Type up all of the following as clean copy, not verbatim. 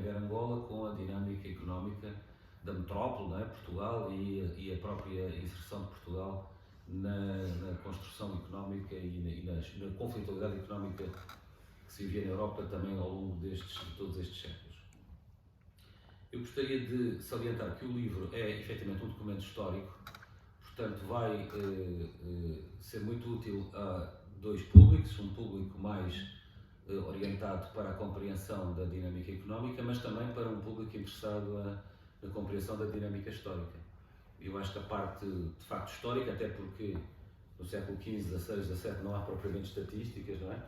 a ver Angola com a dinâmica económica da metrópole, não é? Portugal, e a própria inserção de Portugal na construção económica e na conflitualidade económica que se vivia na Europa também ao longo de todos estes séculos. Eu gostaria de salientar que o livro é efetivamente um documento histórico, portanto vai ser muito útil a dois públicos, um público mais orientado para a compreensão da dinâmica económica, mas também para um público interessado na compreensão da dinâmica histórica. Eu acho que a parte de facto histórica, até porque no século XV, XVI, XVII não há propriamente estatísticas, não é?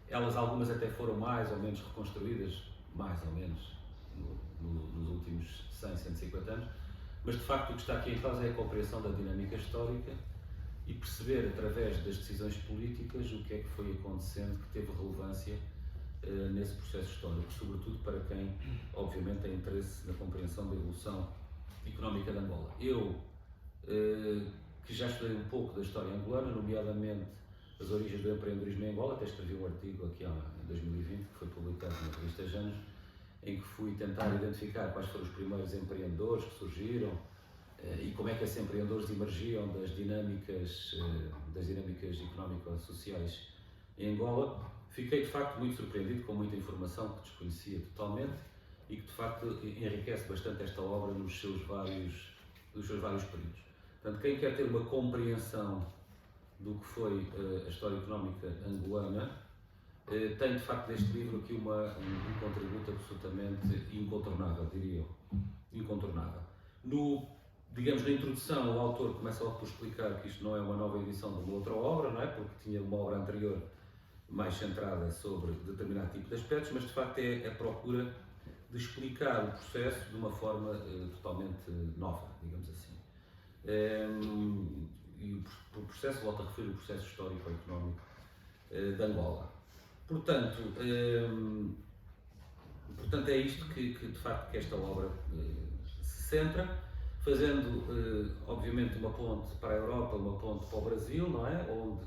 Elas, algumas até foram mais ou menos reconstruídas, mais ou menos, nos últimos 100, 150 anos, mas de facto o que está aqui em causa é a compreensão da dinâmica histórica e perceber através das decisões políticas o que é que foi acontecendo que teve relevância nesse processo histórico, sobretudo para quem obviamente tem interesse na compreensão da evolução económica de Angola. Eu, que já estudei um pouco da história angolana, nomeadamente as origens do empreendedorismo em Angola, até escrevi um artigo aqui em 2020, que foi publicado na revista Janos, em que fui tentar identificar quais foram os primeiros empreendedores que surgiram e como é que esses empreendedores emergiam das dinâmicas económico-sociais em Angola. Fiquei de facto muito surpreendido com muita informação que desconhecia totalmente e que de facto enriquece bastante esta obra nos seus vários períodos. Portanto, quem quer ter uma compreensão do que foi a história económica angolana tem de facto neste livro aqui um contributo absolutamente incontornável, diria eu. Incontornável. Digamos, na introdução, o autor começa logo por explicar que isto não é uma nova edição de uma outra obra, não é? Porque tinha uma obra anterior mais centrada sobre determinado tipo de aspectos, mas de facto é a procura de explicar o processo de uma forma totalmente nova, digamos assim. E por processo, volto a referir o processo histórico-económico de Angola. Portanto, é isto que de facto que esta obra se centra, fazendo obviamente uma ponte para a Europa, uma ponte para o Brasil, não é? Onde,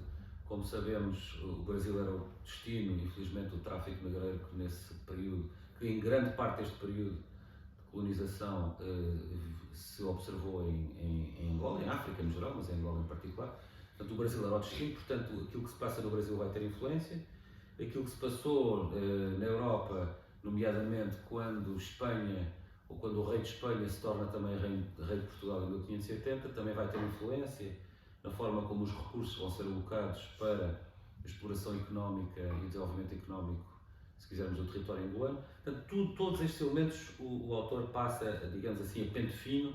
como sabemos, o Brasil era o destino, infelizmente, do tráfico negreiro que nesse período, que em grande parte deste período de colonização se observou em Angola, em África no geral, mas em Angola em particular. Portanto, o Brasil era o destino, portanto, aquilo que se passa no Brasil vai ter influência. Aquilo que se passou na Europa, nomeadamente quando Espanha, ou quando o rei de Espanha se torna também rei de Portugal em 1580, também vai ter influência na forma como os recursos vão ser alocados para a exploração económica e o desenvolvimento económico, se quisermos, do território angolano. Portanto, todos estes elementos o autor passa, digamos assim, a pente fino,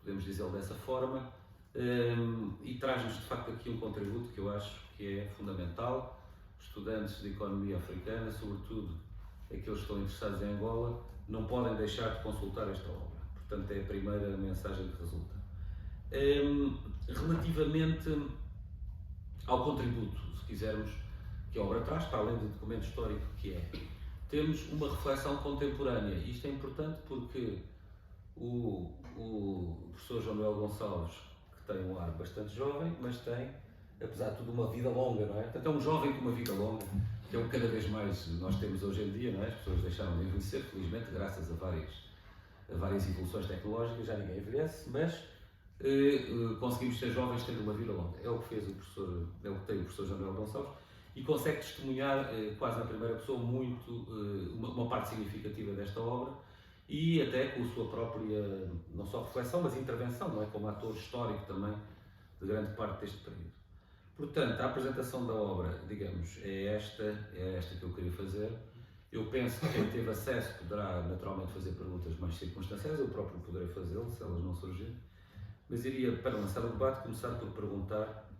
podemos dizê-lo dessa forma, e traz-nos de facto aqui um contributo que eu acho que é fundamental. Estudantes de economia africana, sobretudo aqueles que estão interessados em Angola, não podem deixar de consultar esta obra. Portanto, é a primeira mensagem que resulta. Relativamente ao contributo, se quisermos, que a obra traz, para além do documento histórico que é, temos uma reflexão contemporânea. Isto é importante porque o professor João Manuel Gonçalves, que tem um ar bastante jovem, mas tem, apesar de tudo, uma vida longa, não é? Portanto, é um jovem com uma vida longa, que é o que cada vez mais nós temos hoje em dia, não é? As pessoas deixaram de envelhecer, felizmente, graças a várias evoluções tecnológicas, já ninguém envelhece, mas conseguimos ser jovens tendo uma vida longa. É o que fez o professor, é o que tem o professor João Manuel Gonçalves, e consegue testemunhar, quase na primeira pessoa, uma parte significativa desta obra, e até com a sua própria, não só reflexão, mas intervenção, não é? Como ator histórico também, de grande parte deste período. Portanto, a apresentação da obra, digamos, é esta que eu queria fazer. Eu penso que quem teve acesso poderá naturalmente fazer perguntas mais circunstanciais, eu próprio poderei fazê-lo, se elas não surgirem. Mas iria, para lançar o debate, começar por perguntar,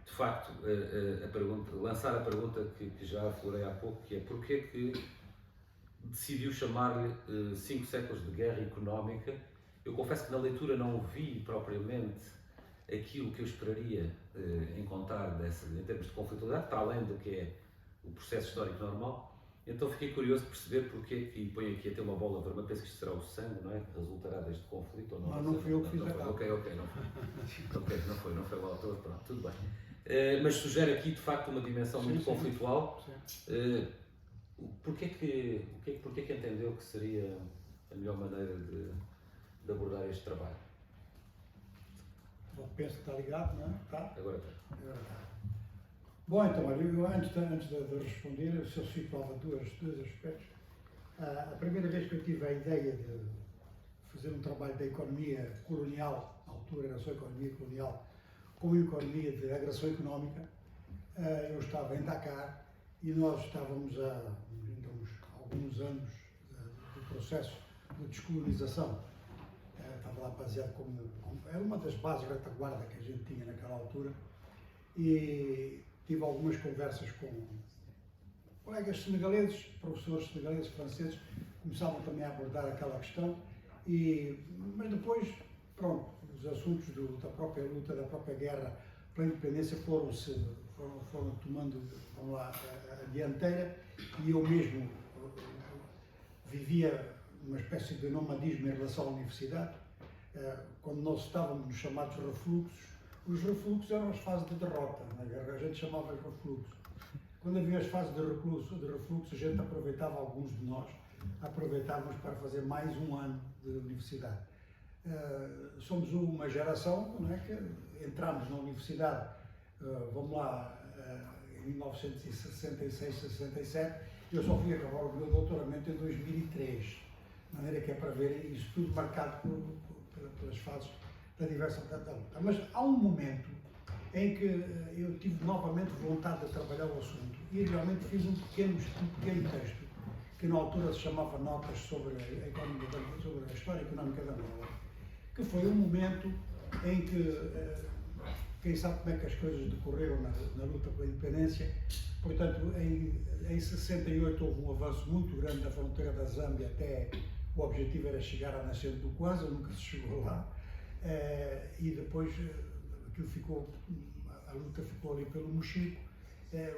de facto, lançar a pergunta que já aflorei há pouco, que é porquê que decidiu chamar-lhe 5 séculos de guerra económica. Eu confesso que na leitura não vi propriamente aquilo que eu esperaria encontrar em termos de conflitualidade, para além do que é o processo histórico normal. Então fiquei curioso de perceber porque que põe aqui até uma bola vermelha, penso que isto será o sangue, não é? Que resultará deste conflito ou não? Não fui eu que fiz a capa. Ok, não foi o autor, pronto, tudo bem. Mas sugere aqui de facto uma dimensão muito conflitual. Porquê que entendeu que seria a melhor maneira de abordar este trabalho? Bom, penso que está ligado, não é? Está? Agora está. Agora está. Bom, então, olha, eu antes de responder, se eu situava dois aspectos. A primeira vez que eu tive a ideia de fazer um trabalho da economia colonial, na altura era só economia colonial, como economia de agressão económica, eu estava em Dakar e nós estávamos há alguns anos do processo de descolonização. Estava lá baseado era uma das bases de retaguarda que a gente tinha naquela altura e tive algumas conversas com colegas senegaleses, professores senegaleses, franceses, começavam também a abordar aquela questão, mas depois, pronto, os assuntos da própria luta, da própria guerra pela independência foram tomando, vamos lá, a dianteira e eu mesmo vivia uma espécie de nomadismo em relação à universidade. Quando nós estávamos nos chamados refluxos, os refluxos eram as fases de derrota na guerra, a gente chamava de refluxos. Quando havia as fases de refluxo, a gente aproveitava, alguns de nós, aproveitávamos para fazer mais um ano de universidade. Somos uma geração, não é, que entramos na universidade, vamos lá, em 1966, 67, eu só fui acabar o meu doutoramento em 2003, de maneira que é para ver isso tudo marcado pelas fases da diversidade da luta. Mas há um momento em que eu tive novamente vontade de trabalhar o assunto e realmente fiz um pequeno texto que na altura se chamava Notas sobre a História Económica da Angola, que foi um momento em que, quem sabe como é que as coisas decorreram na luta pela independência. Portanto, em 68 houve um avanço muito grande da fronteira da Zâmbia até o objetivo era chegar à nascente do Kwanza, nunca se chegou lá, e depois a luta ficou ali pelo Mochico,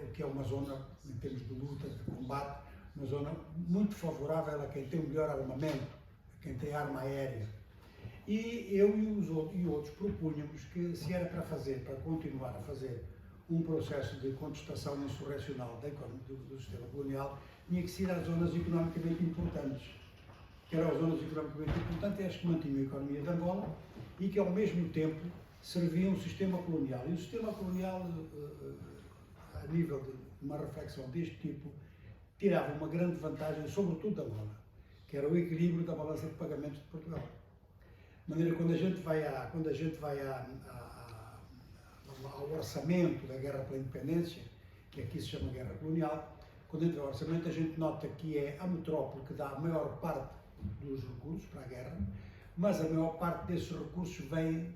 o que é uma zona, em termos de luta, de combate, uma zona muito favorável a quem tem o melhor armamento, a quem tem arma aérea. E eu e outros propunhamos que, se era para continuar a fazer um processo de contestação insurrecional do sistema colonial, tinha que ser às zonas economicamente importantes, que eram as zonas economicamente importantes, as que mantinham a economia de Angola e que, ao mesmo tempo, serviam o sistema colonial. E o sistema colonial, a nível de uma reflexão deste tipo, tirava uma grande vantagem, sobretudo da Angola, que era o equilíbrio da balança de pagamentos de Portugal. De maneira que quando a gente vai ao orçamento da Guerra pela Independência, que aqui se chama Guerra Colonial, quando entra o orçamento a gente nota que é a metrópole que dá a maior parte dos recursos para a guerra, mas a maior parte desses recursos vem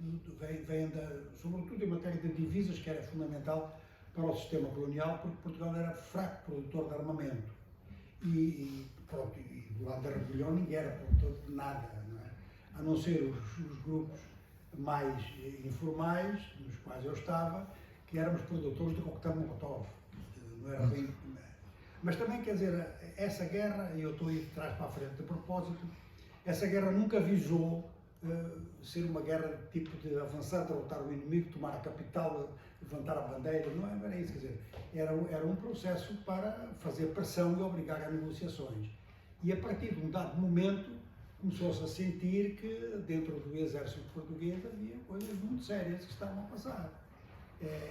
sobretudo em matéria de divisas, que era fundamental para o sistema colonial, porque Portugal era fraco produtor de armamento. E do lado da rebelião ninguém era produtor de nada, não é? A não ser os grupos mais informais, nos quais eu estava, que éramos produtores de coquetel Molotov. Não era bem... Mas também, quer dizer, essa guerra, e eu estou aí de trás para a frente de propósito, essa guerra nunca visou ser uma guerra de tipo de avançar, derrotar o inimigo, tomar a capital, levantar a bandeira, não era isso, quer dizer, era um processo para fazer pressão e obrigar a negociações. E a partir de um dado momento, começou-se a sentir que dentro do exército português havia coisas muito sérias que estavam a passar.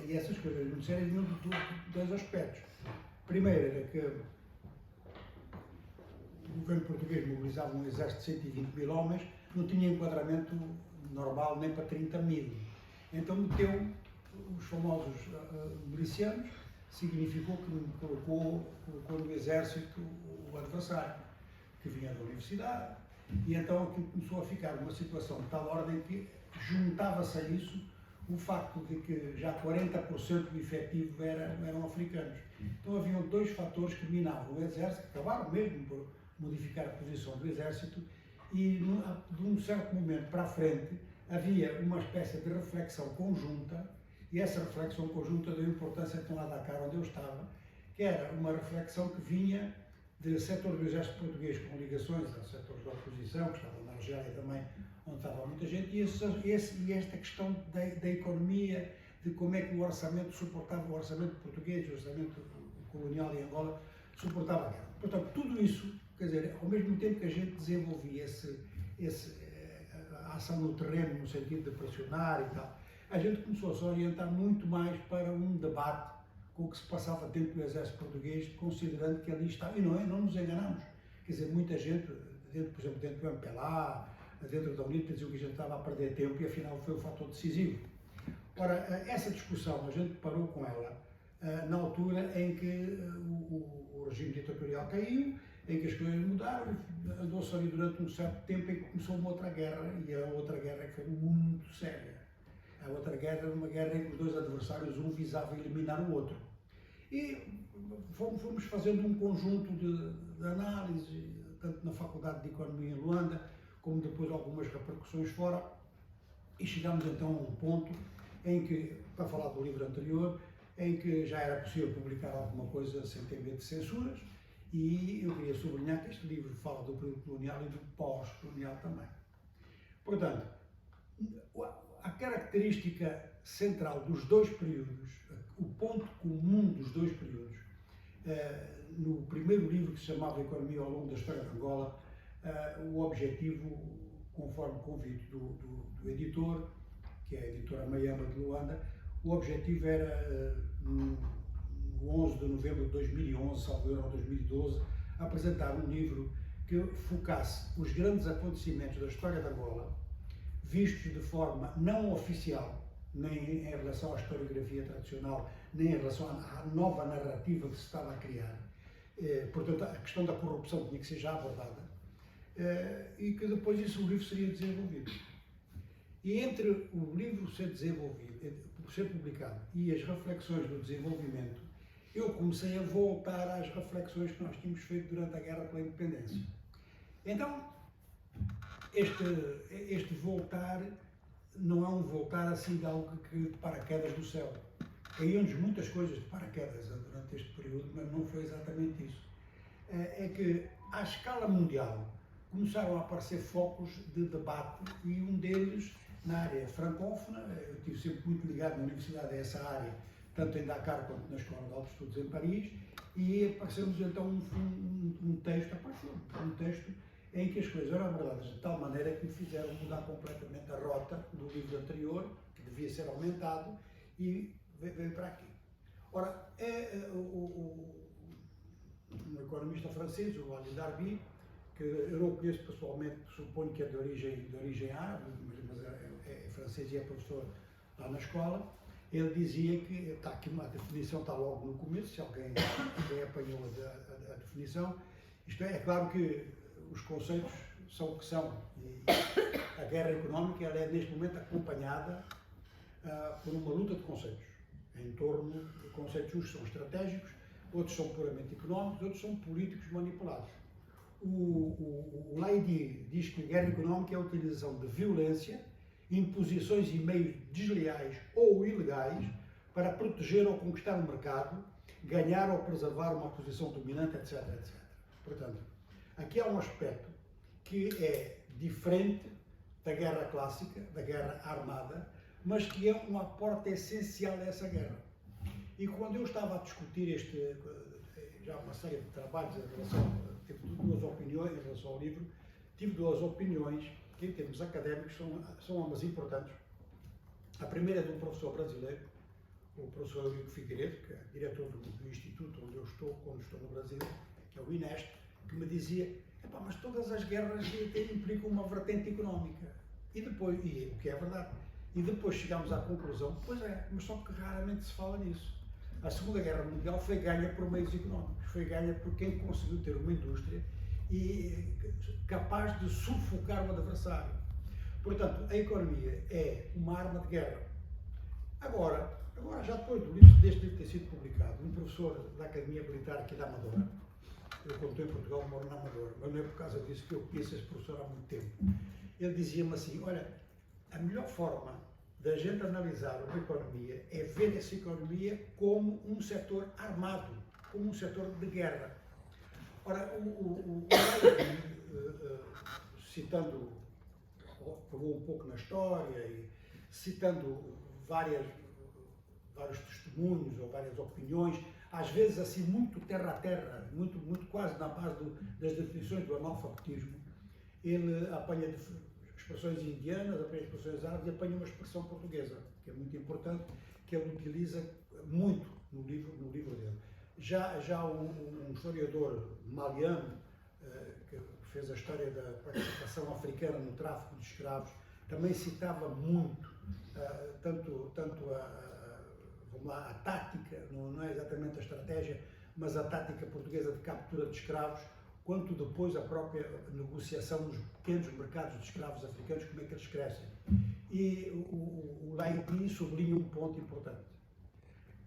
E essas coisas muito sérias vinham de dois aspectos. Primeiro era que o governo português mobilizava um exército de 120 mil homens, não tinha enquadramento normal nem para 30 mil. Então meteu os famosos milicianos, significou que colocou no exército o adversário, que vinha da universidade, e então aquilo começou a ficar uma situação de tal ordem que juntava-se a isso o facto de que já 40% do efetivo eram africanos. Então haviam dois fatores que minavam o exército, que acabaram mesmo por modificar a posição do exército, e de um certo momento para a frente havia uma espécie de reflexão conjunta, e essa reflexão conjunta deu importância então a Dakar, onde eu estava, que era uma reflexão que vinha do setor do exército português com ligações aos setores da oposição, que estavam na Argélia também, onde estava muita gente, e esta questão da economia, de como é que o orçamento suportava o orçamento português, o orçamento colonial em Angola, suportava a guerra. Portanto, tudo isso, quer dizer, ao mesmo tempo que a gente desenvolvia a ação no terreno, no sentido de pressionar e tal, a gente começou a se orientar muito mais para um debate com o que se passava dentro do exército português, considerando que ali estava, e não nos enganamos, quer dizer, muita gente, por exemplo, dentro do MPLA, dentro da UNITA, diziam que a gente estava a perder tempo e afinal foi o fator decisivo. Ora, essa discussão, a gente parou com ela na altura em que o regime ditatorial caiu, em que as coisas mudaram, andou-se ali durante um certo tempo em que começou uma outra guerra, e a outra guerra que foi muito séria. A outra guerra era uma guerra em que os dois adversários, um visava eliminar o outro. E fomos fazendo um conjunto de análise, tanto na Faculdade de Economia em Luanda, como depois algumas repercussões fora, e chegámos então a um ponto em que, para falar do livro anterior, em que já era possível publicar alguma coisa sem ter medo de censuras, e eu queria sublinhar que este livro fala do período colonial e do pós-colonial também. Portanto, a característica central dos dois períodos, o ponto comum dos dois períodos, no primeiro livro que se chamava Economia ao longo da História de Angola, o objetivo, conforme convite do editor, que é a editora Mayamba de Luanda, o objetivo era, no 11 de novembro de 2011, salvo erro, 2012, apresentar um livro que focasse os grandes acontecimentos da história de Angola, vistos de forma não oficial, nem em relação à historiografia tradicional, nem em relação à nova narrativa que se estava a criar. Portanto, a questão da corrupção tinha que ser já abordada, e que depois o livro seria desenvolvido. E entre o livro ser desenvolvido, ser publicado, e as reflexões do desenvolvimento, eu comecei a voltar às reflexões que nós tínhamos feito durante a Guerra pela Independência. Então, este voltar não é um voltar assim de algo que de paraquedas do céu. Caíam-nos muitas coisas de paraquedas durante este período, mas não foi exatamente isso. É que, à escala mundial, começaram a aparecer focos de debate, e um deles na área francófona. Eu estive sempre muito ligado na universidade a essa área, tanto em Dakar quanto na Escola de Altos Estudos em Paris, e apareceu-nos então um texto em que as coisas eram abordadas de tal maneira que me fizeram mudar completamente a rota do livro anterior, que devia ser aumentado, e veio para aqui. Ora, um economista francês, o Ali Darby, que eu não conheço pessoalmente, suponho que é de origem árabe, mas é francês e é professor lá na escola. Ele dizia que, está aqui uma definição, está logo no começo, se alguém apanhou a definição. Isto é claro que os conceitos são o que são, e a guerra económica ela é neste momento acompanhada por uma luta de conceitos, em torno de conceitos. Uns são estratégicos, outros são puramente económicos, outros são políticos manipulados. O Leidy diz que a guerra económica é a utilização de violência, imposições e meios desleais ou ilegais para proteger ou conquistar o mercado, ganhar ou preservar uma posição dominante, etc, etc. Portanto, aqui há um aspecto que é diferente da guerra clássica, da guerra armada, mas que é um aporte essencial a essa guerra. E quando eu estava a discutir já uma série de trabalhos em relação, tive duas opiniões em relação ao livro, tive duas opiniões que em termos académicos são ambas importantes. A primeira é de um professor brasileiro, o professor Eurico Figueiredo, que é diretor do instituto onde eu estou, quando estou no Brasil, que é o INEST, que me dizia, mas todas as guerras implicam uma vertente económica. E depois, o que é verdade, e depois chegámos à conclusão, pois é, mas só que raramente se fala nisso. A Segunda Guerra Mundial foi ganha por meios económicos, foi ganha por quem conseguiu ter uma indústria e capaz de sufocar o adversário. Portanto, a economia é uma arma de guerra. Agora já depois deste livro ter sido publicado, um professor da Academia Militar aqui da Amadora, eu quando estou em Portugal moro na Amadora, mas não é por causa disso que eu conheço esse professor há muito tempo, ele dizia-me assim, olha, a melhor forma da gente analisar uma economia é ver essa economia como um setor armado, como um setor de guerra. Ora, o citando, pegou um pouco na história e citando vários testemunhos ou várias opiniões, às vezes assim muito terra a terra, muito quase na base das definições do analfabetismo, ele apanha expressões indianas, apanha expressões árabes e apanha uma expressão portuguesa, que é muito importante, que ele utiliza muito no livro dele. Já um historiador maliano, que fez a história da participação africana no tráfico de escravos, também citava muito, tanto vamos lá, a tática, não é exatamente a estratégia, mas a tática portuguesa de captura de escravos, quanto depois a própria negociação nos pequenos mercados de escravos africanos, como é que eles crescem. E o Laïti sublinha um ponto importante.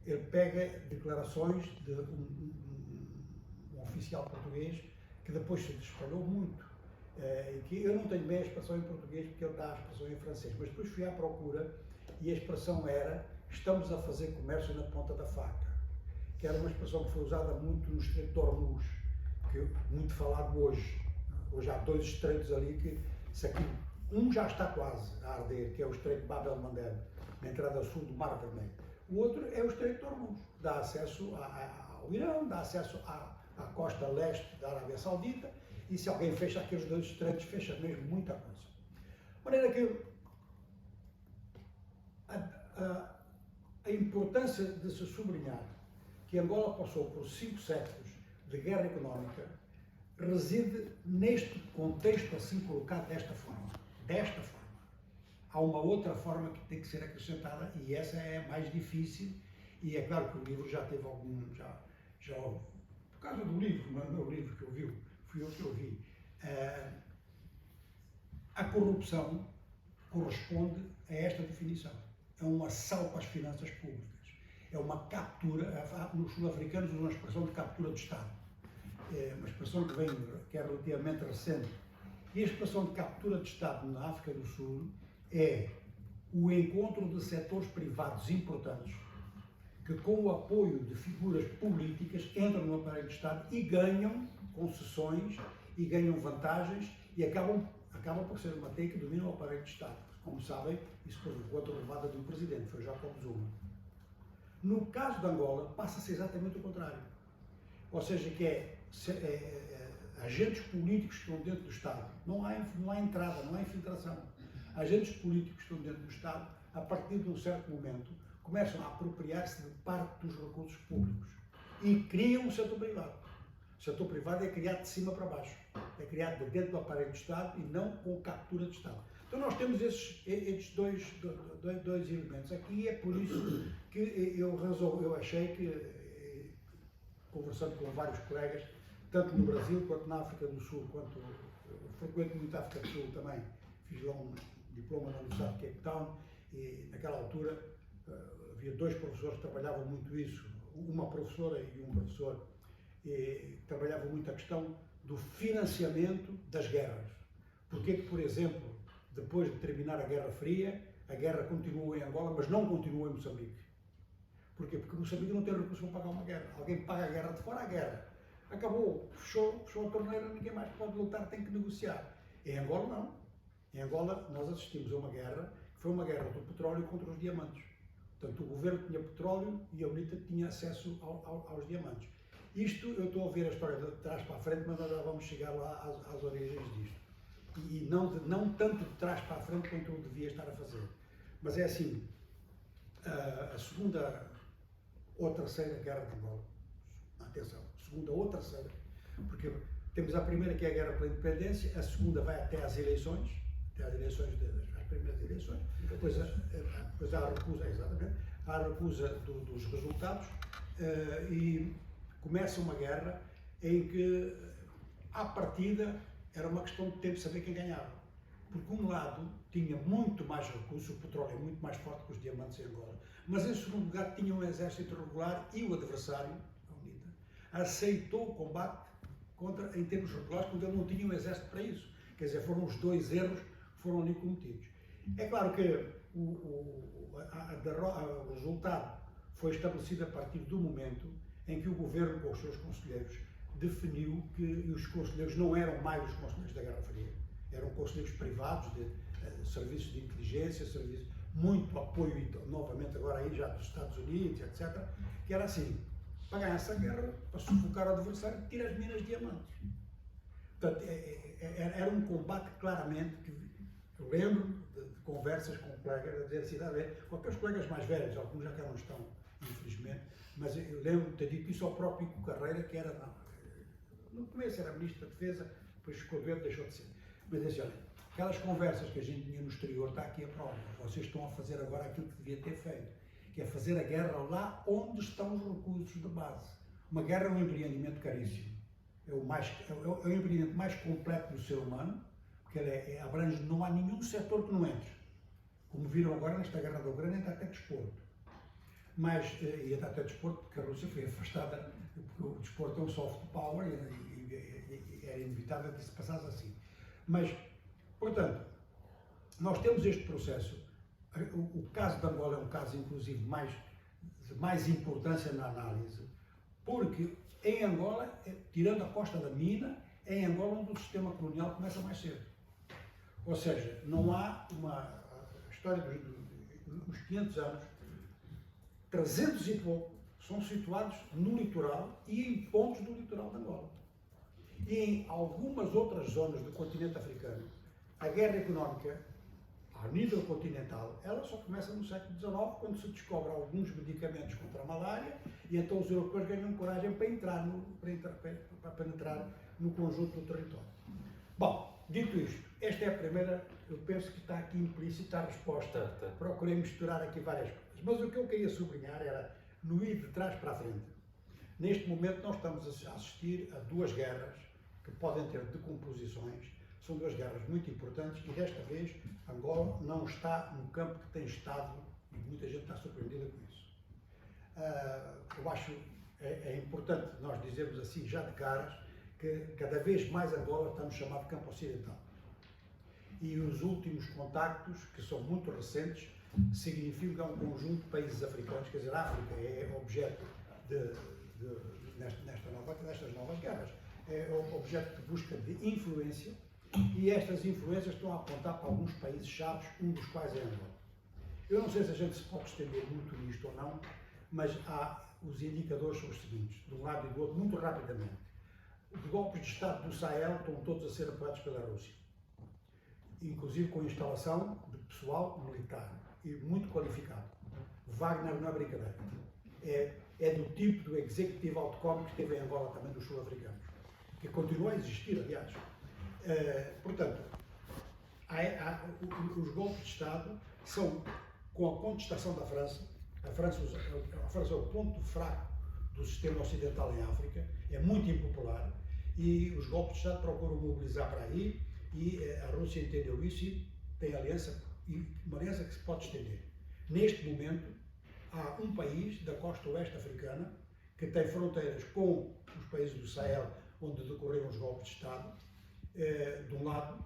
Ele pega declarações de um oficial português que depois se espalhou muito. Que eu não tenho bem a expressão em português porque ele dá a expressão em francês, mas depois fui à procura e a expressão era: estamos a fazer comércio na ponta da faca, que era uma expressão que foi usada muito no Estreito de Hormuz, que é muito falado hoje. Hoje há dois estreitos ali que, se aqui, um já está quase a arder, que é o Estreito de Bab el-Mandeb, na entrada sul do Mar Vermelho. O outro é o Estreito de Hormuz, dá acesso ao Irão, dá acesso à costa leste da Arábia Saudita, e se alguém fecha aqueles dois estreitos, fecha mesmo muita coisa. De maneira que a importância de se sublinhar que Angola passou por 5 séculos de guerra económica reside neste contexto assim colocado desta forma. Desta forma. Há uma outra forma que tem que ser acrescentada e essa é a mais difícil, e é claro que o livro já teve algum, já por causa do livro, não é o meu livro que eu vi, fui eu que eu vi. A corrupção corresponde a esta definição. É um assalto às finanças públicas. É uma captura, os sul-africanos usam a expressão de captura do Estado. É uma expressão que é relativamente recente. E a expressão de captura de Estado na África do Sul é o encontro de setores privados importantes que, com o apoio de figuras políticas, entram no aparelho de Estado e ganham concessões e ganham vantagens e acabam por ser uma teia que domina o aparelho de Estado. Como sabem, isso provocou a derrubada do presidente, foi Jacob Zuma. No caso de Angola, passa-se exatamente o contrário. Ou seja, que agentes políticos que estão dentro do Estado, não há entrada, não há infiltração. Agentes políticos que estão dentro do Estado, a partir de um certo momento, começam a apropriar-se de parte dos recursos públicos e criam um setor privado. O setor privado é criado de cima para baixo, é criado de dentro do aparelho de Estado e não com captura de Estado. Então nós temos estes dois elementos aqui, e é por isso que eu achei que, conversando com vários colegas, tanto no Brasil quanto na África do Sul, frequento muito a África do Sul também, fiz lá um diploma na Universidade de Cape Town, e naquela altura havia 2 professores que trabalhavam muito isso, uma professora e um professor, e trabalhavam muito a questão do financiamento das guerras. Porque que, por exemplo, depois de terminar a Guerra Fria, a guerra continuou em Angola, mas não continuou em Moçambique. Porquê? Porque Moçambique não tem recursos para pagar uma guerra. Alguém paga a guerra de fora, a guerra acabou, fechou a torneira, ninguém mais pode lutar, tem que negociar. Em Angola, não. Em Angola, nós assistimos a uma guerra, que foi uma guerra do petróleo contra os diamantes. Portanto, o governo tinha petróleo e a UNITA tinha acesso aos diamantes. Isto, eu estou a ver a história de trás para a frente, mas nós já vamos chegar lá às origens disto. E não tanto de trás para a frente quanto eu devia estar a fazer. Mas é assim, a segunda ou terceira guerra de Angola, atenção, segunda ou terceira, porque temos a primeira, que é a guerra pela independência, a segunda vai até às eleições, as primeiras eleições, depois há a recusa, exatamente, há a recusa dos resultados, e começa uma guerra em que, à partida, era uma questão de tempo de saber quem ganhava. Porque um lado tinha muito mais recursos, o petróleo é muito mais forte que os diamantes em Angola, mas em segundo lugar tinha um exército regular e o adversário, a UNITA, aceitou o combate em termos regulares, quando ele não tinha um exército para isso. Quer dizer, foram os 2 erros que foram ali cometidos. É claro que o resultado foi estabelecido a partir do momento em que o governo, com os seus conselheiros, definiu que os conselheiros não eram mais os conselheiros da Guerra Fria, eram conselheiros privados de serviços de inteligência, muito apoio, novamente agora aí já dos Estados Unidos, etc., que era assim, para ganhar essa guerra, para sufocar o adversário, tira as minas de diamantes. Portanto, era um combate claramente que eu lembro de conversas com colegas a dizer assim, com aqueles colegas mais velhos, alguns já cá não estão, infelizmente, mas eu lembro de ter dito isso ao próprio Ico Carreira, que era, no começo era Ministro da Defesa, depois ficou doente, deixou de ser. Mas disse, olha, aquelas conversas que a gente tinha no exterior, está aqui a prova, vocês estão a fazer agora aquilo que devia ter feito, que é fazer a guerra lá onde estão os recursos de base. Uma guerra é um empreendimento caríssimo. É o empreendimento mais completo do ser humano, porque ele abrange, não há nenhum setor que não entre. Como viram agora nesta guerra da Ucrânia, está até desporto. Mas, e está até desporto porque a Rússia foi afastada, porque o desporto é um soft power e era inevitável que isso passasse assim. Mas, portanto, nós temos este processo. O caso de Angola é um caso, inclusive, de mais importância na análise, porque em Angola, tirando a Costa da Mina, é em Angola onde o sistema colonial começa mais cedo. Ou seja, não há a história dos 500 anos, 300 e pouco são situados no litoral e em pontos do litoral de Angola. E em algumas outras zonas do continente africano, a guerra económica, a nível continental, ela só começa no século XIX, quando se descobre alguns medicamentos contra a malária, e então os europeus ganham coragem para penetrar no conjunto do território. Bom, dito isto, esta é a primeira, eu penso que está aqui implícita a resposta. Procurei misturar aqui várias coisas. Mas o que eu queria sublinhar era, no ir de trás para a frente, neste momento nós estamos a assistir a duas guerras que podem ter decomposições. São duas guerras muito importantes e desta vez Angola não está no campo que tem estado e muita gente está surpreendida com isso. Eu acho importante nós dizermos assim, já de caras, que cada vez mais Angola está no chamado campo ocidental. E os últimos contactos, que são muito recentes, significam um conjunto de países africanos, quer dizer, a África é objeto nestas novas guerras, é objeto de busca de influência, e estas influências estão a apontar para alguns países chaves, um dos quais é Angola. Eu não sei se a gente se pode estender muito nisto ou não, mas os indicadores são os seguintes, de um lado e do outro, muito rapidamente. Os golpes de Estado do Sahel estão todos a ser apoiados pela Rússia, inclusive com a instalação de pessoal militar, e muito qualificado. Wagner não é brincadeira. É do tipo do executive outcome que esteve em Angola também dos sul-africanos, que continua a existir, aliás. Portanto, os golpes de Estado são, com a contestação da França, a França é o ponto fraco do sistema ocidental em África, é muito impopular, e os golpes de Estado procuram mobilizar para aí, e a Rússia entendeu isso e tem aliança, e uma aliança que se pode estender. Neste momento, há um país da costa oeste africana que tem fronteiras com os países do Sahel, onde decorreram os golpes de Estado, de um lado,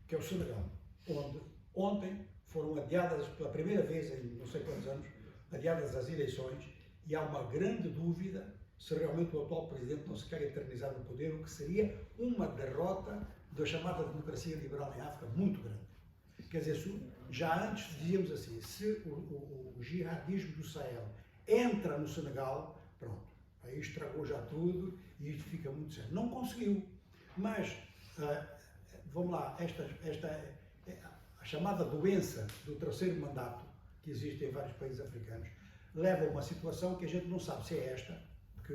que é o Senegal, onde ontem foram adiadas, pela primeira vez em não sei quantos anos, adiadas as eleições, e há uma grande dúvida se realmente o atual presidente não se quer eternizar no poder, o que seria uma derrota da chamada democracia liberal em África muito grande. Quer dizer, já antes dizíamos assim, se o jihadismo do Sahel entra no Senegal, pronto, aí estragou já tudo e isto fica muito sério. Não conseguiu, mas vamos lá, a chamada doença do terceiro mandato, que existe em vários países africanos, leva a uma situação que a gente não sabe se é esta, porque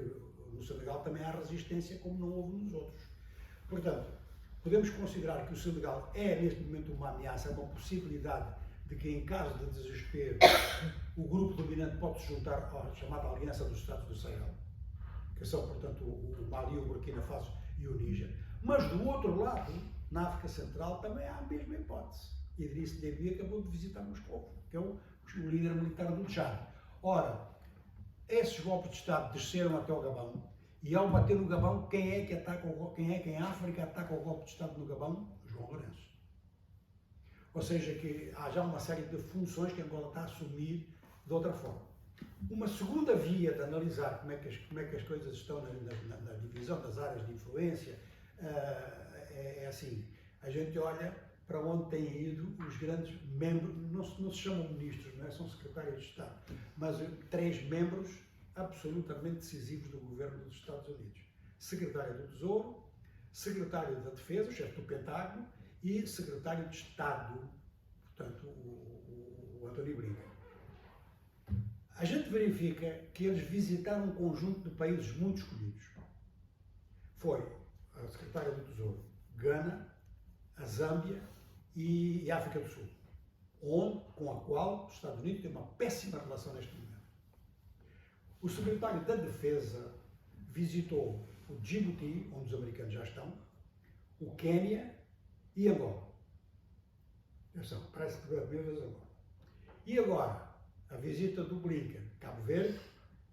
no Senegal também há resistência como não houve nos outros. Portanto, podemos considerar que o Senegal é neste momento uma ameaça, uma possibilidade de que em caso de desespero o grupo dominante pode se juntar à chamada Aliança dos Estados do Sahel, que são, portanto, o Mali, o Burkina Faso e o Níger. Mas do outro lado, na África Central, também há a mesma hipótese. Idriss Déby acabou de visitar Moscou, que é o líder militar do Tchad. Ora, esses golpes de Estado desceram até o Gabão, e ao bater no Gabão, quem é que em África ataca o golpe de Estado no Gabão? João Lourenço. Ou seja, que há já uma série de funções que Angola está a assumir de outra forma. Uma segunda via de analisar como é que as coisas estão na divisão das áreas de influência é assim, a gente olha para onde têm ido os grandes membros, não se chamam ministros, não é? São secretários de Estado, mas 3 membros absolutamente decisivos do governo dos Estados Unidos. Secretário do Tesouro, secretário da Defesa, o chefe do Pentágono, e secretário de Estado, portanto, o Anthony Blinken. A gente verifica que eles visitaram um conjunto de países muito escolhidos. Foi a secretária do Tesouro, Gana, a Zâmbia e a África do Sul, com a qual os Estados Unidos têm uma péssima relação neste momento. O secretário da Defesa visitou o Djibouti, onde os americanos já estão, o Quênia e Angola. Parece que foi a primeira vez agora. E agora, a visita do Blinken, Cabo Verde,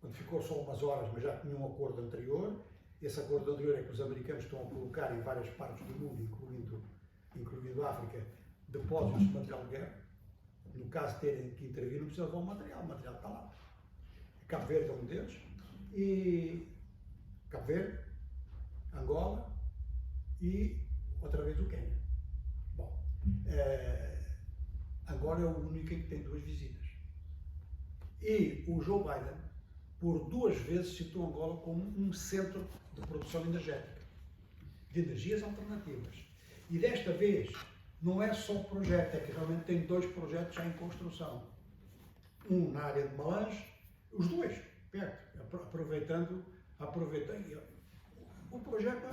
onde ficou só umas horas, mas já tinha um acordo anterior. Esse acordo anterior é que os americanos estão a colocar em várias partes do mundo, incluindo a África, depósitos de material de guerra. No caso de terem que intervir, não precisa levar o material está lá. Cabo Verde é um deles, e Cabo Verde, Angola e outra vez o Quênia. Bom, Angola é o único que tem 2 visitas. E o Joe Biden, por 2 vezes, citou Angola como um centro de produção energética, de energias alternativas. E desta vez, não é só projeto, é que realmente tem 2 projetos já em construção. Um na área de Malange, os 2, perto, aproveitando. O projeto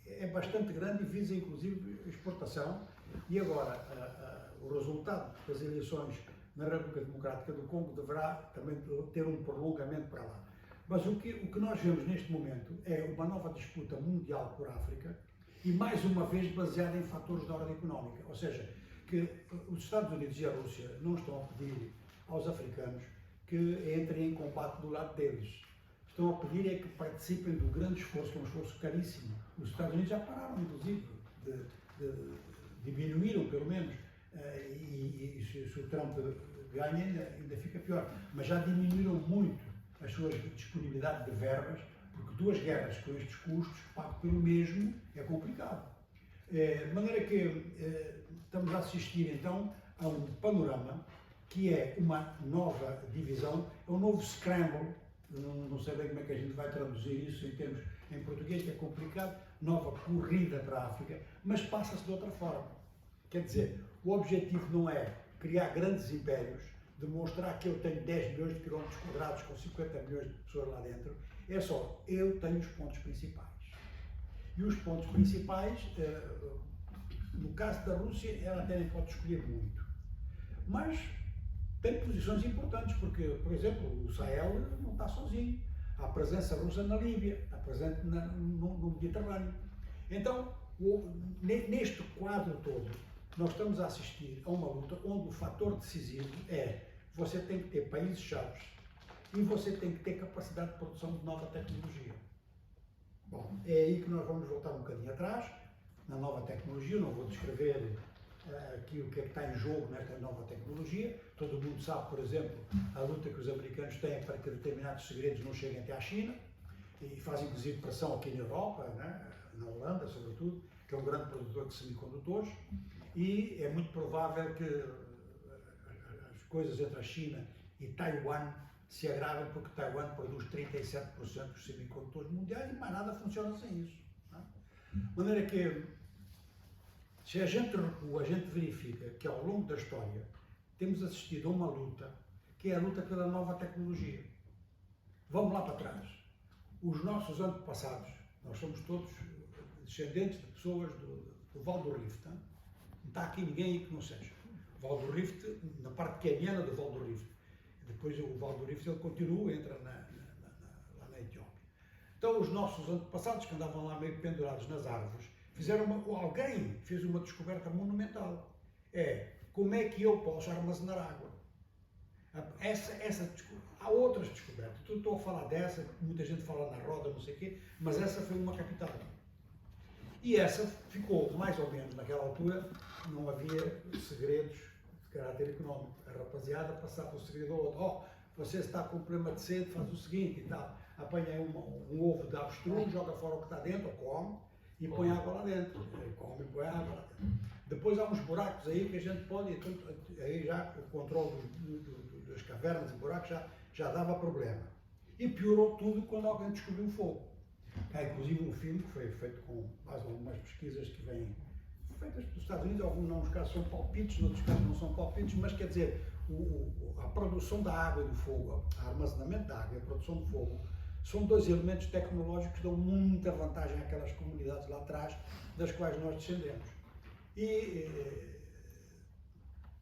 é bastante grande e visa, inclusive, exportação. E agora, o resultado das eleições na República Democrática do Congo deverá também ter um prolongamento para lá. Mas o que nós vemos neste momento é uma nova disputa mundial por África e, mais uma vez, baseada em fatores de ordem económica. Ou seja, que os Estados Unidos e a Rússia não estão a pedir aos africanos que entrem em combate do lado deles. Estão a pedir é que participem do grande esforço, que é um esforço caríssimo. Os Estados Unidos já pararam, inclusive, diminuíram, pelo menos, e se o Trump ganha, ainda fica pior. Mas já diminuíram muito as suas disponibilidades de verbas, porque 2 guerras com estes custos, pago pelo mesmo, é complicado. De maneira que estamos a assistir, então, a um panorama que é uma nova divisão, é um novo scramble, não sei bem como é que a gente vai traduzir isso em português, que é complicado, nova corrida para a África, mas passa-se de outra forma. Quer dizer, o objetivo não é criar grandes impérios, demonstrar que eu tenho 10 milhões de quilómetros quadrados com 50 milhões de pessoas lá dentro, é só, eu tenho os pontos principais. E os pontos principais, no caso da Rússia, ela até nem pode escolher muito. Mas tem posições importantes, porque, por exemplo, o Sahel não está sozinho. Há presença russa na Líbia, está presente no Mediterrâneo. Então, neste quadro todo, nós estamos a assistir a uma luta onde o fator decisivo é você tem que ter países-chave e você tem que ter capacidade de produção de nova tecnologia. Bom, é aí que nós vamos voltar um bocadinho atrás, na nova tecnologia. Não vou descrever aqui o que é que está em jogo nesta nova tecnologia. Todo mundo sabe, por exemplo, a luta que os americanos têm para que determinados segredos não cheguem até à China, e fazem inclusive pressão aqui na Europa, né? Na Holanda, sobretudo, que é um grande produtor de semicondutores, e é muito provável que as coisas entre a China e Taiwan se agravem, porque Taiwan produz 37% dos semicondutores mundiais e mais nada funciona sem isso. De maneira que, se a gente recua, a gente verifica que ao longo da história temos assistido a uma luta, que é a luta pela nova tecnologia. Vamos lá para trás. Os nossos antepassados, nós somos todos descendentes de pessoas do Val do Rift. Não está aqui ninguém que não seja. O Val do Rift, na parte queniana do Val do Rift. Depois o Val do Rift ele continua, entra lá na Etiópia. Então os nossos antepassados, que andavam lá meio pendurados nas árvores, alguém fez uma descoberta monumental. Como é que eu posso armazenar água? Há outras descobertas. Estou a falar dessa, muita gente fala na roda, não sei o quê, mas essa foi uma capital. E essa ficou, mais ou menos, naquela altura, não havia segredos de caráter económico. A rapaziada passava o segredo ao outro. Você está com um problema de sede, faz o seguinte e tal. Apanha um ovo de avestruz, joga fora o que está dentro, ou come, e põe água lá dentro. Come e põe água lá dentro. Depois há uns buracos aí que a gente pode, aí já o controle das cavernas e buracos já dava problema. E piorou tudo quando alguém descobriu o fogo. Há inclusive um filme que foi feito com base em algumas pesquisas que vêm feitas pelos Estados Unidos, alguns casos são palpites, noutros casos não são palpites, mas quer dizer, a produção da água e do fogo, o armazenamento da água e a produção do fogo, são dois elementos tecnológicos que dão muita vantagem àquelas comunidades lá atrás, das quais nós descendemos. E,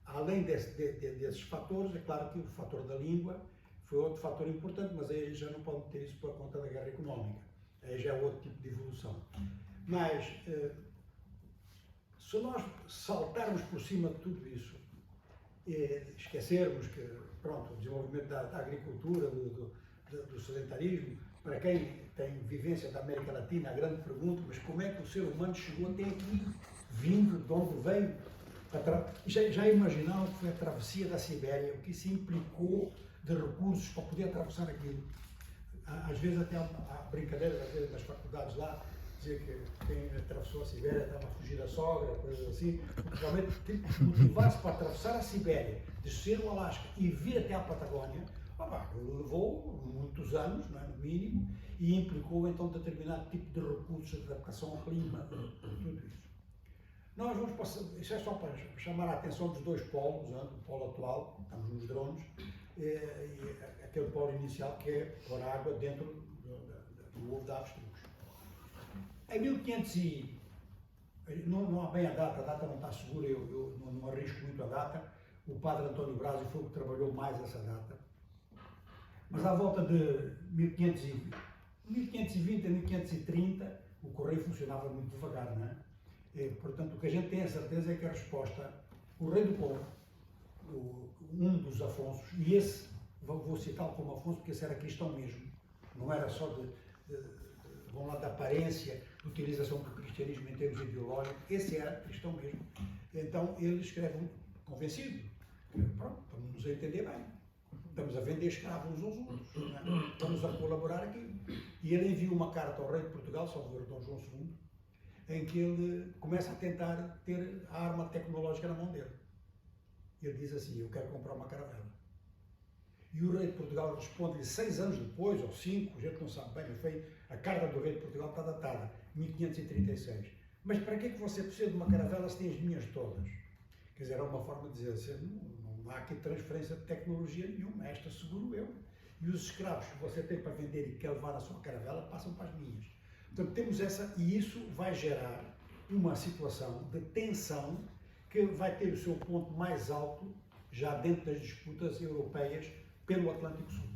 além desses fatores, é claro que o fator da língua foi outro fator importante, mas aí já não pode ter isso por conta da guerra económica. Aí já é outro tipo de evolução. Mas, se nós saltarmos por cima de tudo isso, esquecermos que, pronto, o desenvolvimento da agricultura, do sedentarismo, para quem tem vivência da América Latina, a grande pergunta, mas como é que o ser humano chegou até aqui, vindo de onde veio? Já imaginaram que foi a travessia da Sibéria, o que isso implicou de recursos para poder atravessar aquilo? Às vezes até há brincadeiras, às vezes nas faculdades lá, dizer que quem atravessou a Sibéria estava a fugir da sogra, coisas assim, porque realmente motivar-se para atravessar a Sibéria, descer o Alasca e vir até à Patagónia, levou muitos anos, não é, no mínimo, e implicou então determinado tipo de recursos de adaptação ao clima, tudo isso. Nós vamos passar, isso é só para chamar a atenção dos dois polos, o polo atual, estamos nos drones, e aquele polo inicial que é pôr água dentro do ovo de avestruz. Em 1500 não há bem a data não está segura, eu não arrisco muito a data, o padre António Brásio foi o que trabalhou mais essa data, mas à volta de 1520 a 1530 o correio funcionava muito devagar, não é? E, portanto, o que a gente tem a certeza é que a resposta, o rei do povo, um dos Afonsos, e esse, vou citá-lo como Afonso porque esse era cristão mesmo, não era só vamos lá, da aparência, de utilização do cristianismo em termos ideológicos, esse era cristão mesmo. Então ele escreve convencido, pronto, estamos nos a entender bem, estamos a vender escravos uns aos outros, né? Estamos a colaborar aqui. E ele envia uma carta ao rei de Portugal, Salvador Dom João II, em que ele começa a tentar ter a arma tecnológica na mão dele. Ele diz assim: eu quero comprar uma caravela. E o rei de Portugal responde-lhe 6 anos depois, ou 5, a gente não sabe bem, a carta do rei de Portugal está datada, 1536. Mas para que é que você precisa de uma caravela se tem as minhas todas? Quer dizer, é uma forma de dizer assim, não há aqui transferência de tecnologia nenhuma, esta seguro eu. E os escravos que você tem para vender e quer levar na sua caravela passam para as minhas. Portanto, temos essa, e isso vai gerar uma situação de tensão que vai ter o seu ponto mais alto já dentro das disputas europeias pelo Atlântico Sul.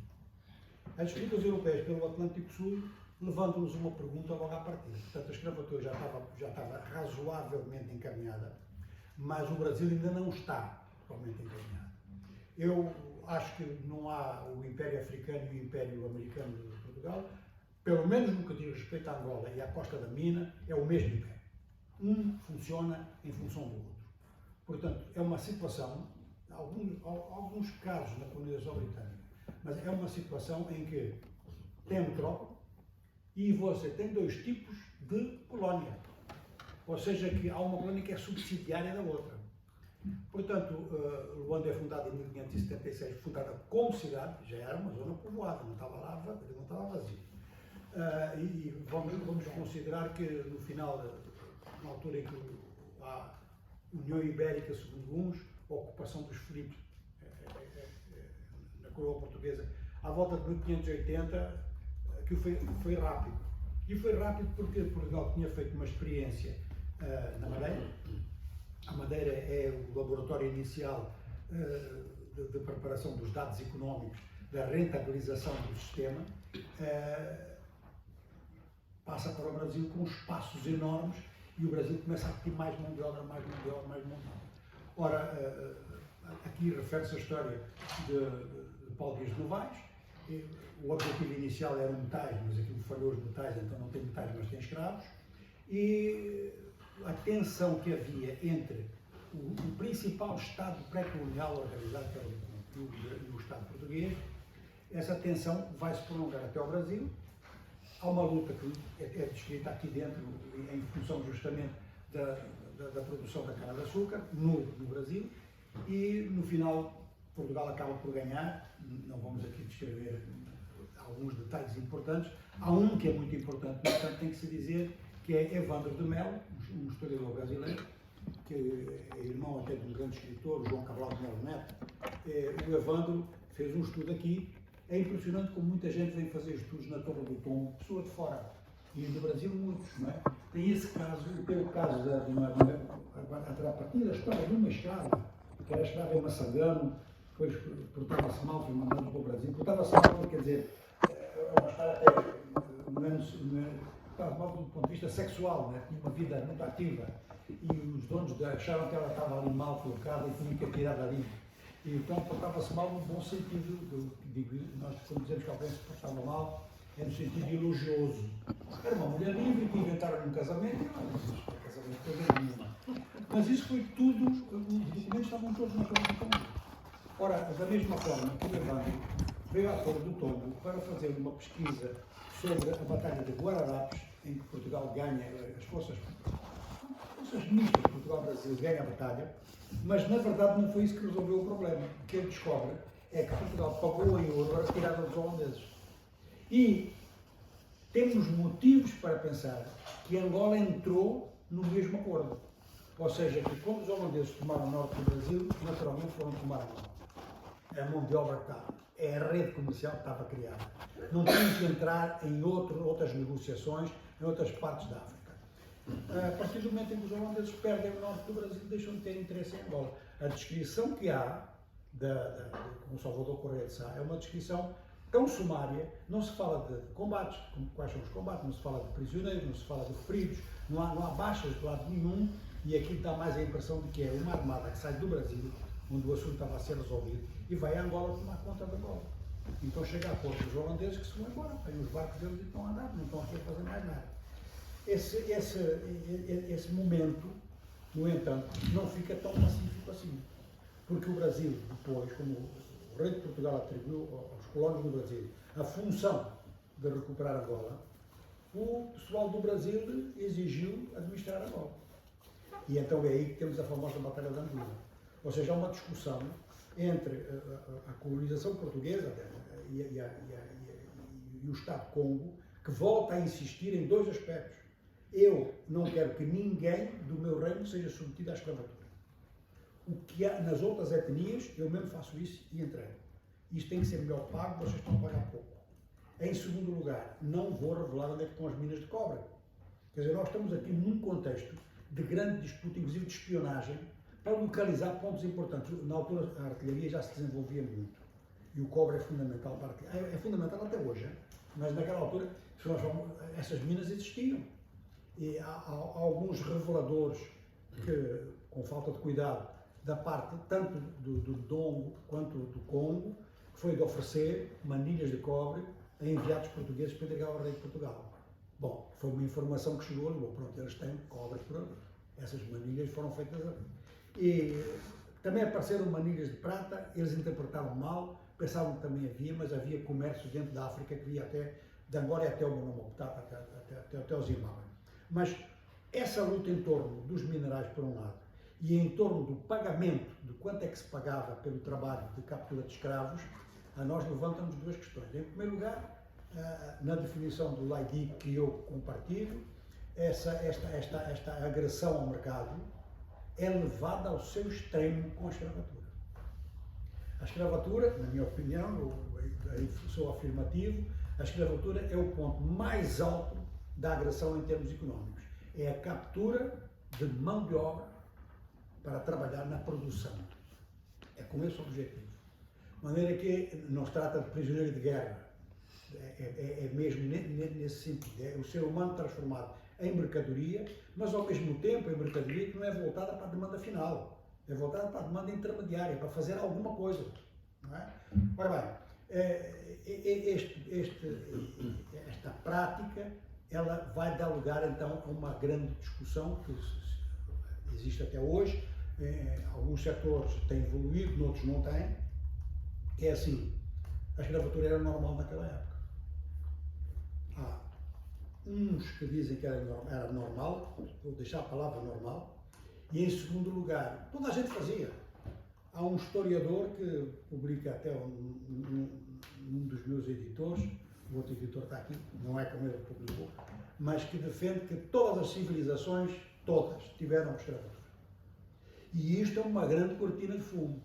As disputas europeias pelo Atlântico Sul levantam-nos uma pergunta logo à partida. Portanto, a escravatura já estava razoavelmente encaminhada, mas o Brasil ainda não está totalmente encaminhado. Eu acho que não há o Império Africano e o Império Americano de Portugal, pelo menos no que diz respeito à Angola e à Costa da Mina, é o mesmo império. Um funciona em função do outro. Portanto, é uma situação, alguns casos na colonização britânica, mas é uma situação em que tem a metrópole e você tem 2 tipos de colónia. Ou seja, que há uma colónia que é subsidiária da outra. Portanto, Luanda é fundada em 1576, fundada como cidade, já era uma zona povoada, não estava lá, não estava vazia. E vamos considerar que no final, na altura em que a União Ibérica, segundo uns, a ocupação dos Filipos na coroa portuguesa, à volta de 1580, que foi rápido. E foi rápido porque Portugal tinha feito uma experiência na Madeira. A Madeira é o laboratório inicial de preparação dos dados económicos, da rentabilização do sistema. Passa para o Brasil com espaços enormes e o Brasil começa a pedir mais mão de obra. Ora, aqui refere-se a história de Paulo Dias de Novaes. O objetivo inicial era metais, mas aquilo falhou os metais, então não tem metais, mas tem escravos. E a tensão que havia entre o principal Estado pré-colonial organizado, que era o Estado português, essa tensão vai se prolongar até ao Brasil. Há uma luta que é descrita aqui dentro, em função justamente da produção da cana-de-açúcar no Brasil, e no final Portugal acaba por ganhar, não vamos aqui descrever alguns detalhes importantes. Há um que é muito importante, portanto tem que se dizer, que é Evandro de Melo, um historiador brasileiro, que é irmão até de um grande escritor, João Cabral de Melo Neto. O Evandro fez um estudo aqui. É impressionante como muita gente vem fazer estudos na Torre do Tombo, pessoa de fora, e no Brasil muitos, não é? Tem esse caso, tem o caso a partir da história de uma escrava, que era escrava em Massangano, depois portava-se mal, foi mandado para o Brasil. Portava-se mal, quer dizer, é uma história até menos, portava-se mal do ponto de vista sexual, né? Tinha uma vida muito ativa, e os donos acharam que ela estava ali mal colocada e tinham que tirar dali. E então portava-se mal no bom sentido, nós quando dizemos que alguém se portava mal, é no sentido elogioso. Era uma mulher livre que inventaram um casamento, e não existe casamento coisa nenhuma. Mas isso foi tudo, os documentos estavam todos na Torre do Tombo. Ora, da mesma forma que o Evandro veio à Torre do Tombo para fazer uma pesquisa sobre a Batalha de Guararapes, em que Portugal ganha, as forças mistas de Portugal-Brasil ganham a batalha, mas na verdade não foi isso que resolveu o problema. O que ele descobre é que Portugal pagou em ouro a retirada dos holandeses. E temos motivos para pensar que Angola entrou no mesmo acordo. Ou seja, que quando os holandeses tomaram o norte do Brasil, naturalmente foram tomar Angola. A mão de obra estava, é a rede comercial que estava criada. Não tínhamos que entrar em outras negociações em outras partes da África. A partir do momento em que os holandeses perdem o norte do Brasil, deixam de ter interesse em Angola. A descrição que há, como Salvador Correia de Sá, é uma descrição tão sumária, não se fala de combates, quais são os combates, não se fala de prisioneiros, não se fala de feridos, não há baixas de lado nenhum, e aquilo dá mais a impressão de que é uma armada que sai do Brasil, onde o assunto estava a ser resolvido, e vai a Angola tomar conta de Angola. Então chega a porto os holandeses que se vão embora, têm os barcos deles e estão a andar, não estão aqui a fazer mais nada. Esse momento, no entanto, não fica tão pacífico assim, porque o Brasil, depois, como o rei de Portugal atribuiu aos colonos do Brasil a função de recuperar Angola, o pessoal do Brasil exigiu administrar Angola. E então é aí que temos a famosa Batalha de Angola. Ou seja, há uma discussão entre a colonização portuguesa e o Estado Congo, que volta a insistir em dois aspectos. Eu não quero que ninguém do meu reino seja submetido à escravatura. O que há nas outras etnias, eu mesmo faço isso e entrego. Isto tem que ser melhor pago, vocês estão a pagar pouco. Em segundo lugar, não vou revelar onde é que estão as minas de cobre. Quer dizer, nós estamos aqui num contexto de grande disputa, inclusive de espionagem, para localizar pontos importantes. Na altura, a artilharia já se desenvolvia muito. E o cobre é fundamental para a artilharia. É fundamental até hoje, hein? Mas naquela altura, essas minas existiam. E há alguns reveladores que, com falta de cuidado, da parte tanto do Dongo quanto do Congo, que foi de oferecer manilhas de cobre a enviados portugueses para entregar ao rei de Portugal. Bom, foi uma informação que chegou a Lisboa. Pronto, eles têm cobre por ali. Essas manilhas foram feitas ali. E também apareceram manilhas de prata, eles interpretaram mal, pensavam que também havia, mas havia comércio dentro da África que via até de Angola e até o Monomoptata, até o Zimbábue. Mas essa luta em torno dos minerais, por um lado, e em torno do pagamento, de quanto é que se pagava pelo trabalho de captura de escravos, a nós levantamos duas questões. Em primeiro lugar, na definição do Laidy, que eu compartilho, esta agressão ao mercado é levada ao seu extremo com a escravatura. A escravatura, na minha opinião, eu sou afirmativo, a escravatura é o ponto mais alto da agressão em termos económicos. É a captura de mão de obra para trabalhar na produção. É com esse objetivo. De maneira que não se trata de prisioneiro de guerra. É mesmo nesse sentido. É o ser humano transformado em mercadoria, mas ao mesmo tempo em mercadoria que não é voltada para a demanda final. É voltada para a demanda intermediária, para fazer alguma coisa. Não é? Ora bem, esta prática ela vai dar lugar então a uma grande discussão que existe até hoje. Alguns setores têm evoluído, noutros não têm. É assim, a escravatura era normal naquela época. Há uns que dizem que era normal, vou deixar a palavra normal, e em segundo lugar, toda a gente fazia. Há um historiador que publica até um dos meus editores, o outro editor está aqui, não é como ele publicou, mas que defende que todas as civilizações, todas, tiveram escravatura. E isto é uma grande cortina de fumo,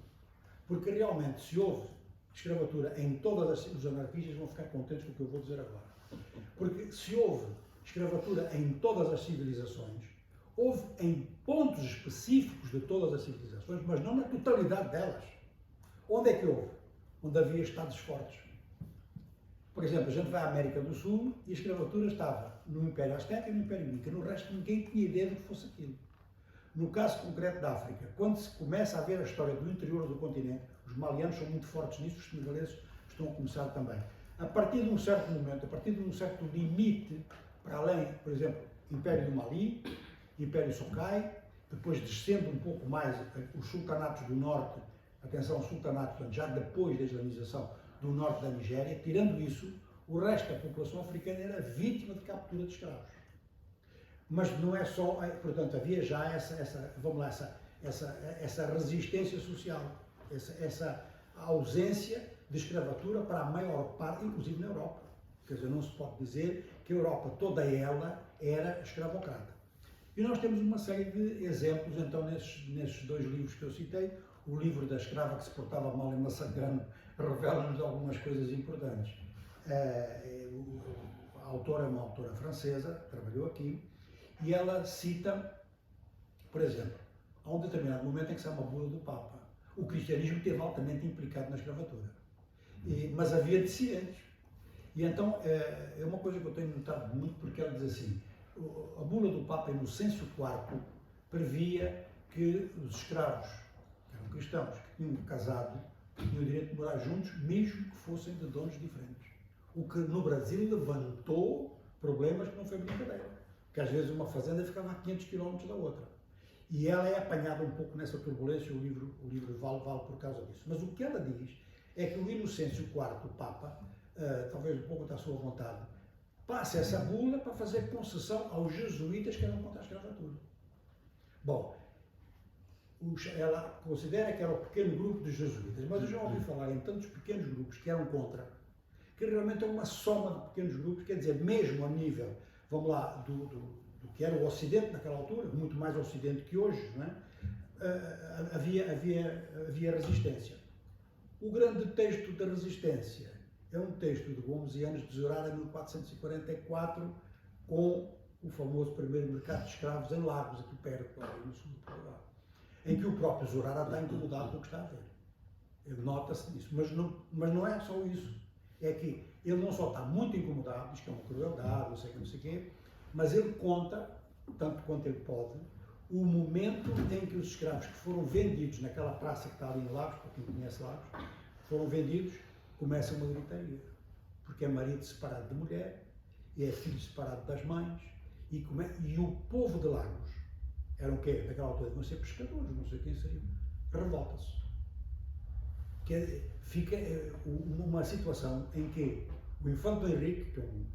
porque realmente se houve escravatura em todas as... Os anarquistas vão ficar contentes com o que eu vou dizer agora. Porque se houve escravatura em todas as civilizações, houve em pontos específicos de todas as civilizações, mas não na totalidade delas. Onde é que houve? Onde havia Estados fortes. Por exemplo, a gente vai à América do Sul e a escravatura estava no Império Azteca e no Império Inca. No resto, ninguém tinha ideia do que fosse aquilo. No caso concreto da África, quando se começa a ver a história do interior do continente, os malianos são muito fortes nisso, os senegaleses estão a começar também. A partir de um certo momento, a partir de um certo limite, para além, por exemplo, Império do Mali, Império Songhai, depois descendo um pouco mais os sultanatos do norte, atenção, sultanatos, já depois da islamização do norte da Nigéria, tirando isso, o resto da população africana era vítima de captura de escravos. Mas não é só, portanto, havia já essa resistência social, essa ausência de escravatura para a maior parte, inclusive na Europa. Quer dizer, não se pode dizer que a Europa toda ela era escravocrata. E nós temos uma série de exemplos, então, nesses dois livros que eu citei. O livro da escrava que se portava mal e massacrando revela-nos algumas coisas importantes. A autora é uma autora francesa, trabalhou aqui, e ela cita, por exemplo, há um determinado momento em que se chama a bula do Papa. O cristianismo esteve altamente implicado na escravatura, mas havia dissidentes. E então é uma coisa que eu tenho notado muito, porque ela diz assim: a bula do Papa Inocêncio IV previa que os escravos, que eram cristãos, que tinham casado, tinham o direito de morar juntos, mesmo que fossem de donos diferentes. O que no Brasil levantou problemas que não foi brincadeira. Que às vezes uma fazenda ficava a 500 km da outra. E ela é apanhada um pouco nessa turbulência, o livro vale por causa disso. Mas o que ela diz é que o Inocêncio IV, o Papa, talvez um pouco da sua vontade, passa essa bula para fazer concessão aos jesuítas que eram contra a escravatura. Bom, ela considera que era o pequeno grupo dos jesuítas, mas eu já ouvi falar em tantos pequenos grupos que eram contra, que realmente é uma soma de pequenos grupos, quer dizer, mesmo a nível, vamos lá, do que era o Ocidente naquela altura, muito mais Ocidente que hoje, não é? Havia resistência. O grande texto da resistência é um texto de Gomes e Anos de Zorara, em 1444, com o famoso primeiro mercado de escravos em Lagos, aqui perto, no sul de Portugal, em que o próprio Zorara está incomodado com o que está a ver. Ele nota-se nisso, mas não é só isso. É que ele não só está muito incomodado, diz que é uma crueldade, não sei o quê, mas ele conta, tanto quanto ele pode, o momento em que os escravos que foram vendidos naquela praça que está ali em Lagos, para quem conhece Lagos, foram vendidos, começa uma gritaria. Porque é marido separado de mulher, é filho separado das mães, e o povo de Lagos, eram o quê? Naquela altura, deviam ser pescadores, não sei quem seriam, revolta-se. Fica uma situação em que o Infante Henrique, que é um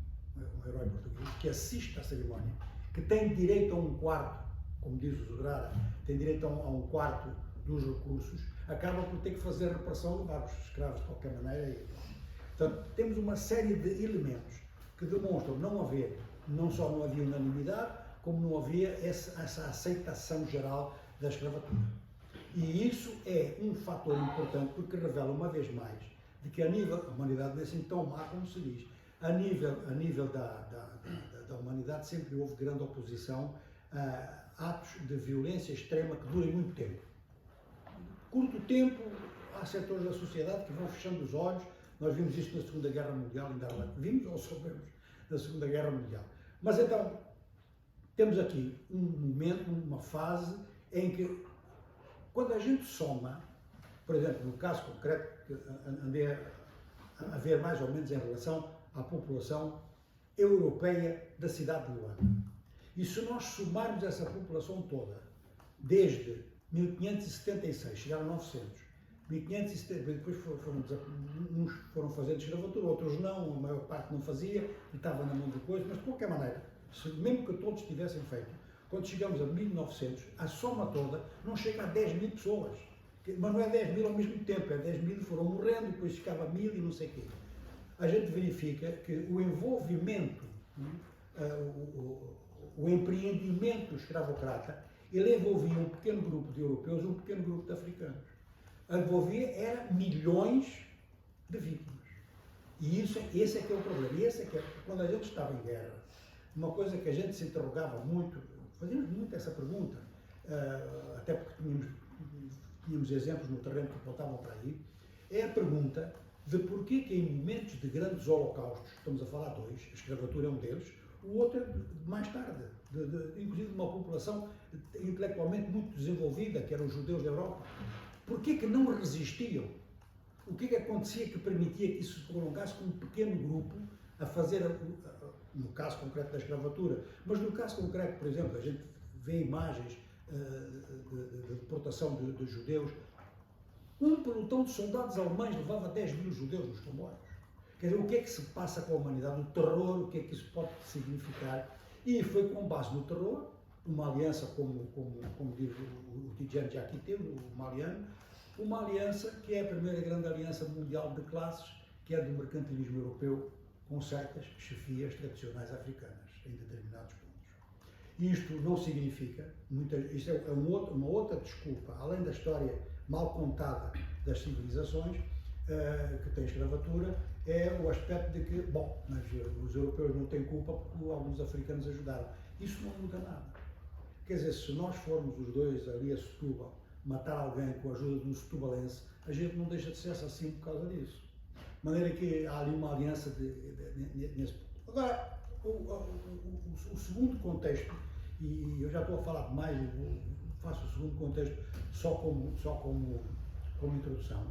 herói português, que assiste à cerimónia, que tem direito a um quarto, como diz o Zorara, tem direito a um quarto dos recursos, acaba por ter que fazer repressão, levar os escravos de qualquer maneira. Portanto, temos uma série de elementos que demonstram não só não havia unanimidade, como não havia essa aceitação geral da escravatura. E isso é um fator importante, porque revela uma vez mais de que a humanidade não é assim tão má como se diz. A nível da humanidade sempre houve grande oposição a atos de violência extrema que durem muito tempo. Curto tempo, há setores da sociedade que vão fechando os olhos. Nós vimos isto na Segunda Guerra Mundial, ainda vimos ou soubemos na Segunda Guerra Mundial. Mas então, temos aqui um momento, uma fase em que, quando a gente soma, por exemplo, no caso concreto, que andei a ver mais ou menos em relação à população europeia da cidade de Luanda. E se nós somarmos essa população toda, desde 1576, chegaram a 900, 1570, depois uns foram fazendo escravatura, outros não, a maior parte não fazia, e estava na mão de coisa, mas de qualquer maneira, mesmo que todos tivessem feito, quando chegamos a 1900, a soma toda não chega a 10.000 pessoas. Mas não é 10 mil ao mesmo tempo, é 10 mil foram morrendo, depois ficava 1000 e não sei o quê. A gente verifica que o envolvimento, o empreendimento escravocrata, ele envolvia um pequeno grupo de europeus e um pequeno grupo de africanos. Envolvia era milhões de vítimas. E esse é que é o problema. E esse é que é, quando a gente estava em guerra, uma coisa que a gente se interrogava muito, fazíamos muito essa pergunta, até porque tínhamos exemplos no terreno que apontavam para aí, é a pergunta de porquê que em momentos de grandes holocaustos, estamos a falar dois, a escravatura é um deles, o outro é mais tarde, inclusive de uma população intelectualmente muito desenvolvida, que eram os judeus da Europa, porquê que não resistiam? O que é que acontecia que permitia que isso se prolongasse com um pequeno grupo a fazer, no caso concreto da escravatura, mas no caso concreto, por exemplo, a gente vê imagens de deportação de judeus, um pelotão de soldados alemães levava 10 mil judeus nos comboios. Quer dizer, o que é que se passa com a humanidade? O terror, o que é que isso pode significar? E foi com base no terror, uma aliança, como diz o Tidjane já aqui teve, o Maliano, uma aliança que é a primeira grande aliança mundial de classes, que é do mercantilismo europeu, com certas chefias tradicionais africanas, em determinados pontos. Isto não significa, isto é uma outra desculpa, além da história mal contada das civilizações, que tem escravatura, é o aspecto de que, bom, mas os europeus não têm culpa porque alguns africanos ajudaram. Isso não muda nada. Quer dizer, se nós formos os dois ali a Setúbal matar alguém com a ajuda de um setubalense, a gente não deixa de ser assassino por causa disso. De maneira que há ali uma aliança nesse ponto. Agora, o segundo contexto, e eu já estou a falar demais, faço o segundo contexto só como introdução.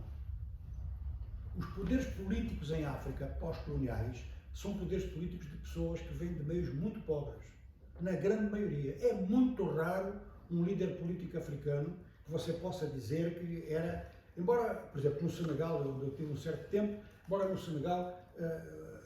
Os poderes políticos em África, pós-coloniais, são poderes políticos de pessoas que vêm de meios muito pobres. Na grande maioria. É muito raro um líder político africano que você possa dizer que era, embora, por exemplo, no Senegal, onde eu tive um certo tempo, embora no Senegal,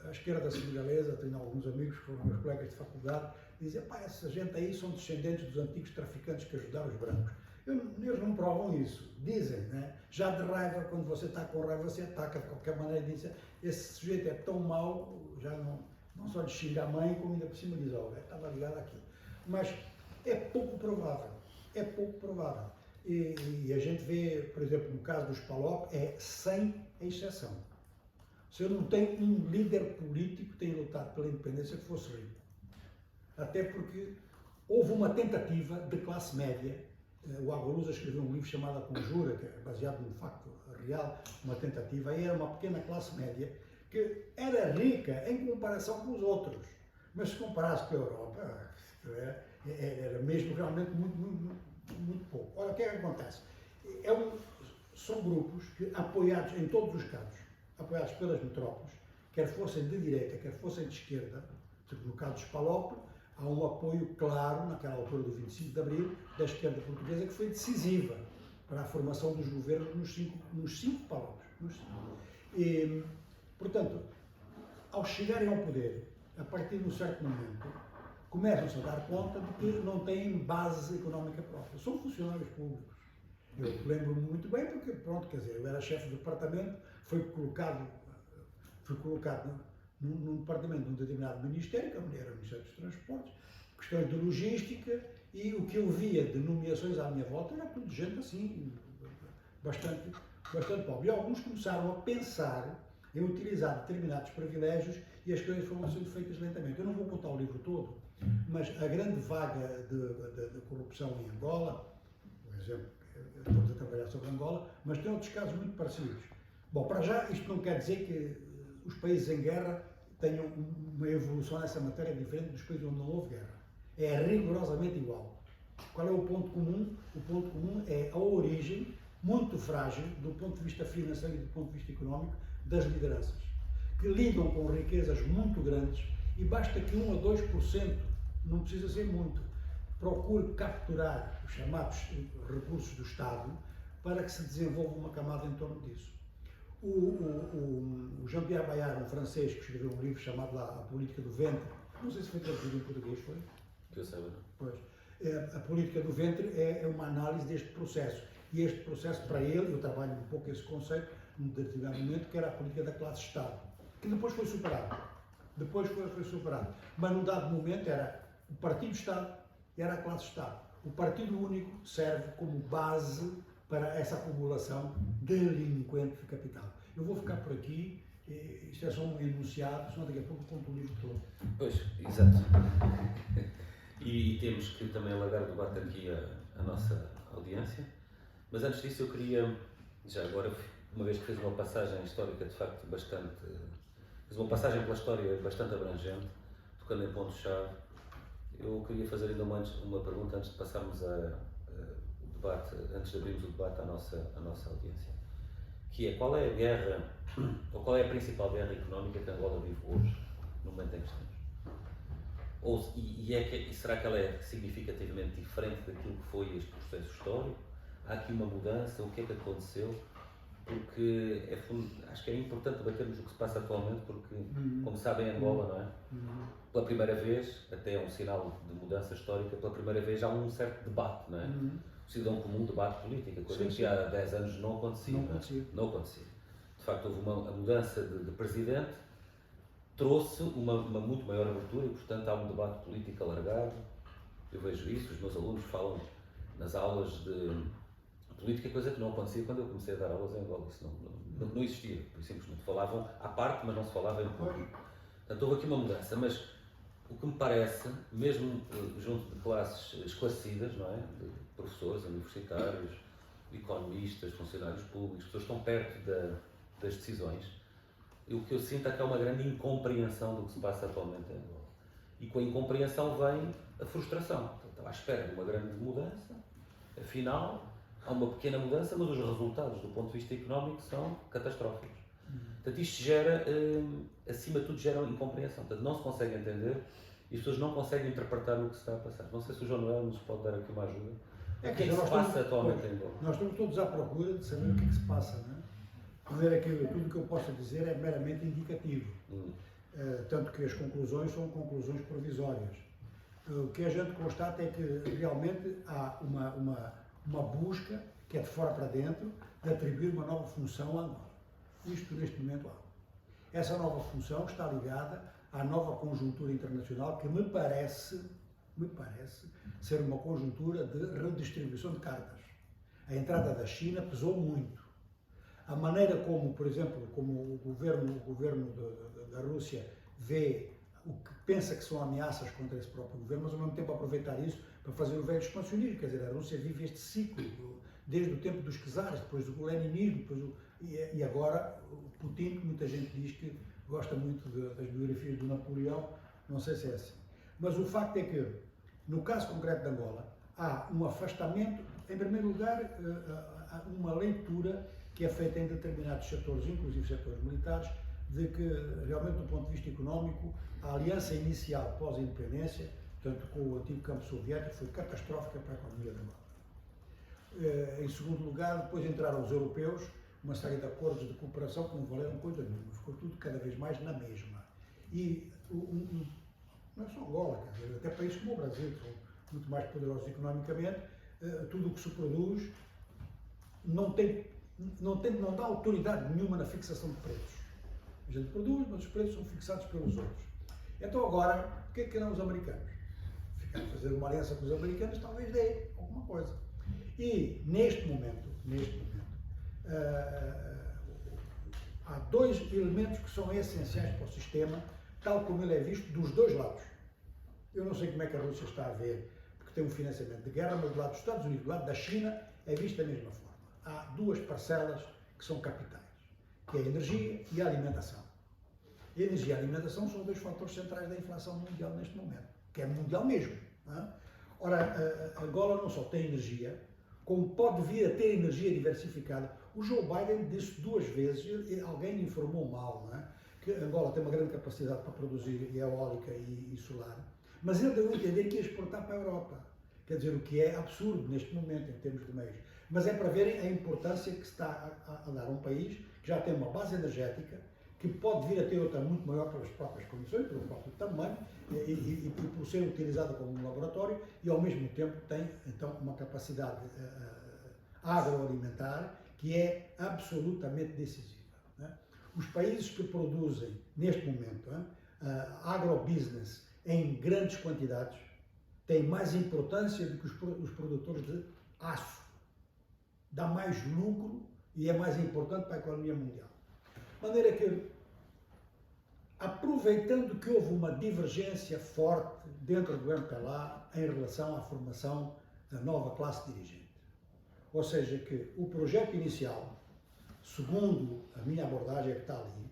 a esquerda senegalesa, tenho alguns amigos que foram meus colegas de faculdade, dizem, pá, essa gente aí são descendentes dos antigos traficantes que ajudaram os brancos. Eles não provam isso, dizem, né? Já de raiva, quando você está com raiva, você ataca de qualquer maneira e diz, esse sujeito é tão mau, já não só de xingar a mãe, como ainda por cima diz, estava ligado àquilo. Mas é pouco provável, é pouco provável. E a gente vê, por exemplo, no caso dos PALOP, é sem exceção. Você não tem um líder político que tenha lutado pela independência que fosse rico. Até porque houve uma tentativa de classe média. O Agualusa escreveu um livro chamado A Conjura, que é baseado num facto real, uma tentativa. Aí era uma pequena classe média que era rica em comparação com os outros. Mas se comparasse com a Europa, era mesmo realmente muito pouco. Ora, o que é que acontece? São grupos que, apoiados, em todos os casos, apoiados pelas metrópoles, quer fossem de direita, quer fossem de esquerda, no caso dos PALOP, há um apoio claro, naquela altura do 25 de Abril, da esquerda portuguesa, que foi decisiva para a formação dos governos nos cinco PALOPs. E, portanto, ao chegarem ao poder, a partir de um certo momento, começam-se a dar conta de que não têm base económica própria. São funcionários públicos. Eu lembro-me muito bem porque, pronto, quer dizer, eu era chefe de departamento, fui colocado num departamento de um determinado ministério, que era o Ministério dos Transportes, questões de logística, e o que eu via de nomeações à minha volta era tudo gente assim, bastante pobre. E alguns começaram a pensar em utilizar determinados privilégios e as coisas foram sendo feitas lentamente. Eu não vou contar o livro todo, mas a grande vaga de corrupção em Angola, por exemplo, estamos a trabalhar sobre Angola, mas tem outros casos muito parecidos. Bom, para já, isto não quer dizer que os países em guerra tenham uma evolução nessa matéria diferente dos países onde não houve guerra. É rigorosamente igual. Qual é o ponto comum? O ponto comum é a origem muito frágil, do ponto de vista financeiro e do ponto de vista económico, das lideranças, que lidam com riquezas muito grandes e basta que 1 a 2%, não precisa ser muito, procure capturar os chamados recursos do Estado para que se desenvolva uma camada em torno disso. O Jean-Pierre Bayard, um francês, que escreveu um livro chamado lá A Política do Ventre, não sei se foi traduzido em português, foi? Que eu saiba, não. Pois. A Política do Ventre é uma análise deste processo. E este processo, para ele, eu trabalho um pouco esse conceito, num determinado momento, que era a política da classe-Estado, que depois foi superado. Foi superado. Mas num dado momento era o Partido-Estado e era a classe-Estado. O Partido Único serve como base para essa acumulação delinquente de capital. Eu vou ficar por aqui, isto é só um enunciado, senão daqui a pouco conto o livro todo. Pois, exato. E temos que também alargar o debate aqui à nossa audiência. Mas antes disso eu queria, já agora, uma vez que fez uma passagem histórica de facto bastante, fez uma passagem pela história bastante abrangente, tocando em pontos-chave, eu queria fazer ainda uma pergunta antes de passarmos o debate, antes de abrirmos o debate à nossa audiência, que é: qual é a guerra, ou qual é a principal guerra económica que Angola vive hoje, no momento em que estamos? E será que ela é significativamente diferente daquilo que foi este processo histórico? Há aqui uma mudança? O que é que aconteceu? Porque acho que é importante debatermos o que se passa atualmente, porque, como sabem, em Angola, não é? Pela primeira vez, até é um sinal de mudança histórica, pela primeira vez há um certo debate, não é? O cidadão comum debate política, coisa que há 10 anos não acontecia. Não acontecia. De facto, houve a mudança de presidente, trouxe uma muito maior abertura e, portanto, há um debate político alargado. Eu vejo isso, os meus alunos falam nas aulas de política, coisa que não acontecia quando eu comecei a dar aulas em Angola. Isso não existia, por simplesmente falavam à parte, mas não se falava em público. Portanto, houve aqui uma mudança, mas o que me parece, mesmo junto de classes esclarecidas, não é? De professores, universitários, economistas, funcionários públicos, pessoas que estão perto das decisões, e o que eu sinto é que há uma grande incompreensão do que se passa atualmente em Angola. E com a incompreensão vem a frustração. Portanto, estava à espera de uma grande mudança, afinal, há uma pequena mudança, mas os resultados do ponto de vista económico são catastróficos. Portanto, isto gera, acima de tudo, gera incompreensão. Portanto, não se consegue entender e as pessoas não conseguem interpretar o que se está a passar. Não sei se o João Noel nos pode dar aqui uma ajuda. O que é que se passa atualmente em Angola? Nós estamos todos à procura de saber o que é que se passa, não é? Tudo o que eu posso dizer é meramente indicativo. Tanto que as conclusões são conclusões provisórias. O que a gente constata é que realmente há uma busca, que é de fora para dentro, de atribuir uma nova função a Angola. Isto neste momento há. Essa nova função está ligada à nova conjuntura internacional, que me parece ser uma conjuntura de redistribuição de cartas. A entrada da China pesou muito. A maneira como, por exemplo, como o governo da Rússia vê o que pensa que são ameaças contra esse próprio governo, mas ao mesmo tempo aproveitar isso para fazer o velho expansionismo. Quer dizer, a Rússia vive este ciclo desde o tempo dos czares, depois do leninismo, e agora o Putin, que muita gente diz que gosta muito das biografias do Napoleão, não sei se é assim. Mas o facto é que, no caso concreto de Angola, há um afastamento, em primeiro lugar, há uma leitura que é feita em determinados setores, inclusive setores militares, de que realmente do ponto de vista económico, a aliança inicial pós-independência, portanto com o antigo campo soviético, foi catastrófica para a economia de Angola. Em segundo lugar, depois entraram os europeus, uma série de acordos de cooperação que não valeram coisa nenhuma, ficou tudo cada vez mais na mesma. E não é só Angola, quer dizer, até países como o Brasil, que são muito mais poderosos economicamente, tudo o que se produz não dá autoridade nenhuma na fixação de preços. A gente produz, mas os preços são fixados pelos outros. Então agora, o que é que querem os americanos? Ficar a fazer uma aliança com os americanos talvez dê alguma coisa. E neste momento, há dois elementos que são essenciais para o sistema, tal como ele é visto dos dois lados. Eu não sei como é que a Rússia está a ver, porque tem um financiamento de guerra, mas do lado dos Estados Unidos, do lado da China, é visto da mesma forma. Há duas parcelas que são capitais, que é a energia e a alimentação. A energia e a alimentação são dois fatores centrais da inflação mundial neste momento, que é mundial mesmo. Não é? Ora, Angola não só tem energia, como pode vir a ter energia diversificada. O Joe Biden disse duas vezes, alguém informou mal, não é? Que Angola tem uma grande capacidade para produzir eólica e solar, mas ele deu a entender que ia exportar para a Europa. Quer dizer, o que é absurdo neste momento, em termos de meios. Mas é para verem a importância que se está a dar a um país que já tem uma base energética, que pode vir a ter outra muito maior pelas próprias condições, pelo próprio tamanho, e por ser utilizada como um laboratório, e ao mesmo tempo tem, então, uma capacidade agroalimentar que é absolutamente decisiva. Né? Os países que produzem, neste momento, agrobusiness em grandes quantidades têm mais importância do que os produtores de aço. Dá mais lucro e é mais importante para a economia mundial. De maneira que, aproveitando que houve uma divergência forte dentro do MPLA em relação à formação da nova classe dirigente, ou seja, que o projeto inicial, segundo a minha abordagem é que está ali,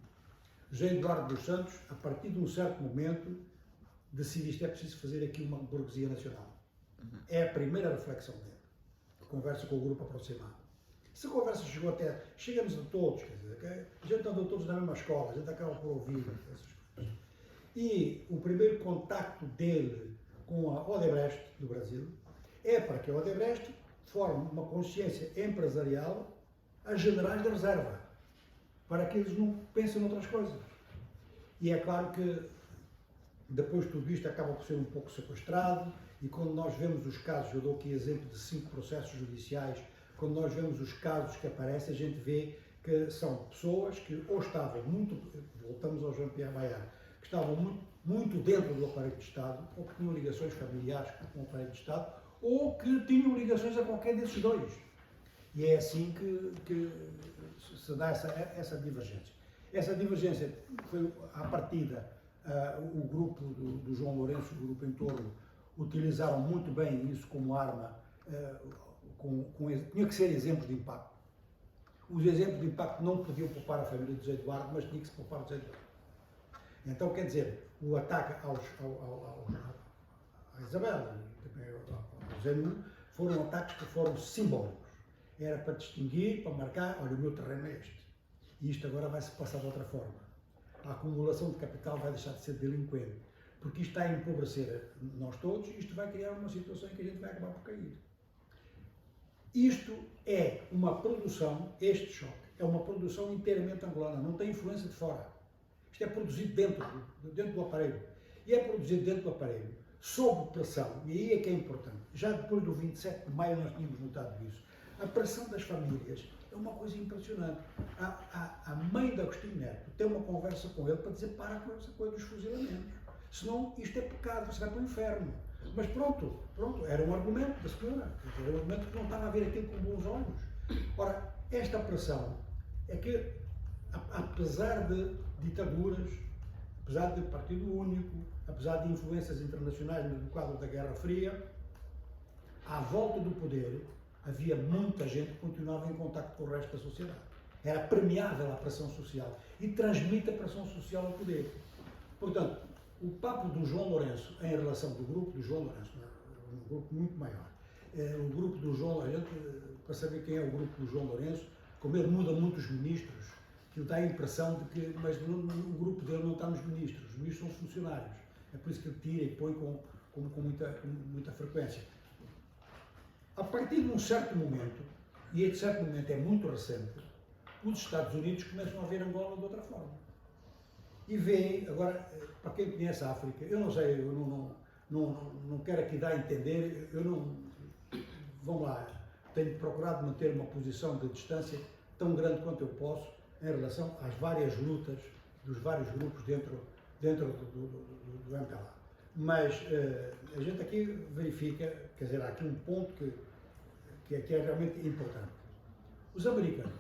José Eduardo dos Santos, a partir de um certo momento, decide isto é preciso fazer aqui uma burguesia nacional. É a primeira reflexão dele. Conversa com o grupo aproximado. Essa conversa chegou até... Chegamos a todos, quer dizer, a gente andou todos na mesma escola, a gente acaba por ouvir essas coisas. E o primeiro contacto dele com a Odebrecht, do Brasil, é para que a Odebrecht forme uma consciência empresarial a generais da reserva, para que eles não pensem noutras coisas. E é claro que depois tudo isto acaba por ser um pouco sequestrado, e quando nós vemos os casos, eu dou aqui exemplo de 5 processos judiciais, quando nós vemos os casos que aparecem, a gente vê que são pessoas que ou estavam muito, voltamos ao Jean-Pierre Maillard, que estavam muito dentro do aparelho de Estado, ou que tinham ligações familiares com o aparelho de Estado, ou que tinham ligações a qualquer desses dois. E é assim que se dá essa divergência. Essa divergência foi, à partida, o grupo do João Lourenço, o grupo em torno, utilizaram muito bem isso como arma, tinha que ser exemplos de impacto. Os exemplos de impacto não podiam poupar a família de José Eduardo, mas tinha que se poupar José Eduardo. Então, quer dizer, o ataque à Isabel e ao José Nuno foram ataques que foram simbólicos. Era para distinguir, para marcar, olha, o meu terreno é este. E isto agora vai se passar de outra forma. A acumulação de capital vai deixar de ser delinquente, porque isto está a empobrecer nós todos e isto vai criar uma situação em que a gente vai acabar por cair. Isto é uma produção, este choque, é uma produção inteiramente angolana, não tem influência de fora. Isto é produzido dentro do aparelho. E é produzido dentro do aparelho, sob pressão, e aí é que é importante. Já depois do 27 de maio nós tínhamos notado isso. A pressão das famílias é uma coisa impressionante. A mãe de Agostinho Neto tem uma conversa com ele para dizer para com essa coisa dos fuzilamentos. Senão isto é pecado, você vai para o inferno. Mas pronto, era um argumento da senhora, era um argumento que não estava a ver aquilo com bons olhos. Ora, esta pressão é que, apesar de ditaduras, apesar de partido único, apesar de influências internacionais no quadro da Guerra Fria, à volta do poder havia muita gente que continuava em contacto com o resto da sociedade. Era permeável a pressão social e transmite a pressão social ao poder. Portanto, o papo do João Lourenço em relação do grupo do João Lourenço, um grupo muito maior, o grupo do João Lourenço, para saber quem é o grupo do João Lourenço, como ele muda muito os ministros, que dá a impressão de que, mas o grupo dele não está nos ministros, os ministros são funcionários, é por isso que ele tira e põe com muita frequência. A partir de um certo momento, e esse certo momento é muito recente, os Estados Unidos começam a ver Angola de outra forma. E veem, agora, para quem conhece a África, eu não sei, eu não quero aqui dar a entender, vamos lá, tenho procurado manter uma posição de distância tão grande quanto eu posso em relação às várias lutas dos vários grupos dentro do MPLA. Mas a gente aqui verifica, quer dizer, há aqui um ponto que é realmente importante. Os americanos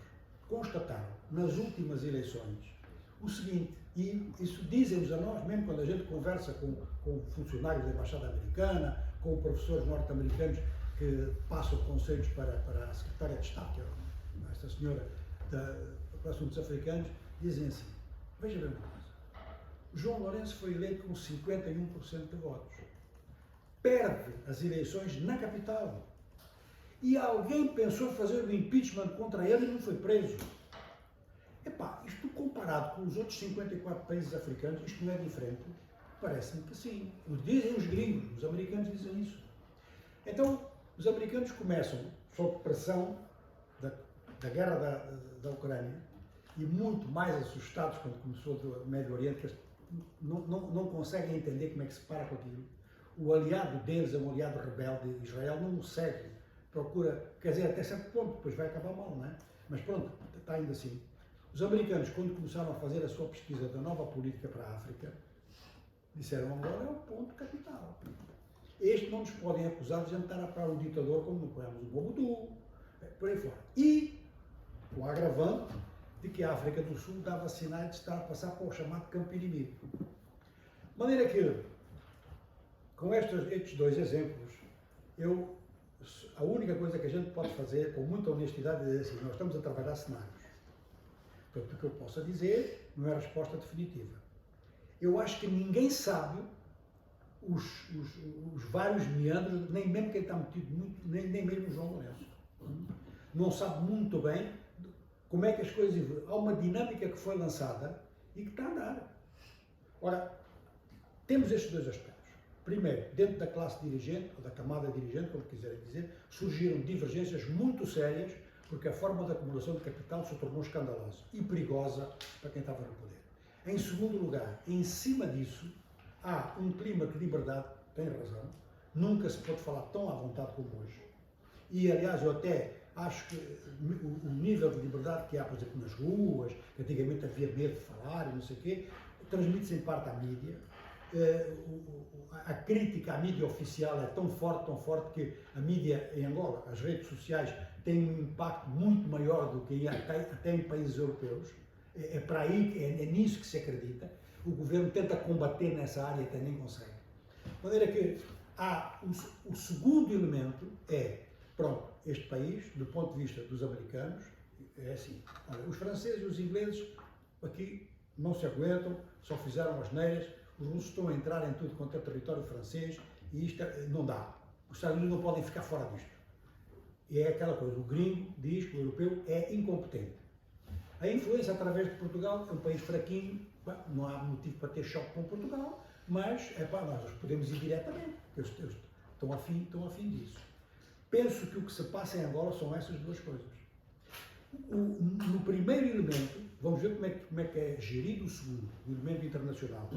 constataram nas últimas eleições o seguinte, e isso dizem-nos a nós, mesmo quando a gente conversa com funcionários da Embaixada Americana, com professores norte-americanos que passam conselhos para a Secretária de Estado, que é esta senhora para assuntos africanos, dizem assim, veja bem uma coisa, João Lourenço foi eleito com 51% de votos, perde as eleições na capital, e alguém pensou em fazer o impeachment contra ele e não foi preso. Epá, isto comparado com os outros 54 países africanos, isto não é diferente? Parece-me que sim. Dizem os gringos, os americanos dizem isso. Então, os americanos começam, sob pressão da guerra da Ucrânia, e muito mais assustados quando começou o Médio Oriente, que eles não conseguem entender como é que se para com aquilo. O aliado deles é um aliado rebelde, Israel não o segue procura, quer dizer, até certo ponto, depois vai acabar mal, não é? Mas pronto, está ainda assim. Os americanos, quando começaram a fazer a sua pesquisa da nova política para a África, disseram agora é o ponto capital. Este não nos podem acusar de jantar para o ditador como apoiamos o Mobutu, por aí fora. E o agravante de que a África do Sul dava sinais de estar a passar para o chamado campo inimigo. De maneira que, com estes dois exemplos, a única coisa que a gente pode fazer, com muita honestidade, é dizer assim, nós estamos a trabalhar cenários. Portanto, o que eu possa dizer não é a resposta definitiva. Eu acho que ninguém sabe os vários meandros, nem mesmo quem está metido muito, nem mesmo o João Lourenço. Não sabe muito bem como é que as coisas evoluem. Há uma dinâmica que foi lançada e que está a andar. Ora, temos estes dois aspectos. Primeiro, dentro da classe dirigente, ou da camada dirigente, como quiserem dizer, surgiram divergências muito sérias, porque a forma de acumulação de capital se tornou escandalosa e perigosa para quem estava no poder. Em segundo lugar, em cima disso, há um clima de liberdade, tem razão, nunca se pode falar tão à vontade como hoje. E, aliás, eu até acho que o nível de liberdade que há, por exemplo, nas ruas, que antigamente havia medo de falar e não sei o quê, transmite-se em parte à mídia. A crítica à mídia oficial é tão forte que a mídia em Angola, as redes sociais, têm um impacto muito maior do que até em países europeus. É para aí, é nisso que se acredita. O governo tenta combater nessa área e até nem consegue. De maneira que há o segundo elemento é, pronto, este país, do ponto de vista dos americanos, é assim, olha, os franceses e os ingleses aqui não se aguentam, só fizeram asneiras, os russos estão a entrar em tudo quanto é território francês e isto não dá. Os Estados Unidos não podem ficar fora disto. E é aquela coisa, o gringo diz que o europeu é incompetente. A influência através de Portugal é um país fraquinho, não há motivo para ter choque com Portugal, mas nós podemos ir diretamente, porque eles estão afim disso. Penso que o que se passa em Angola são essas duas coisas. No primeiro elemento, vamos ver como é que é gerido o segundo, o elemento internacional.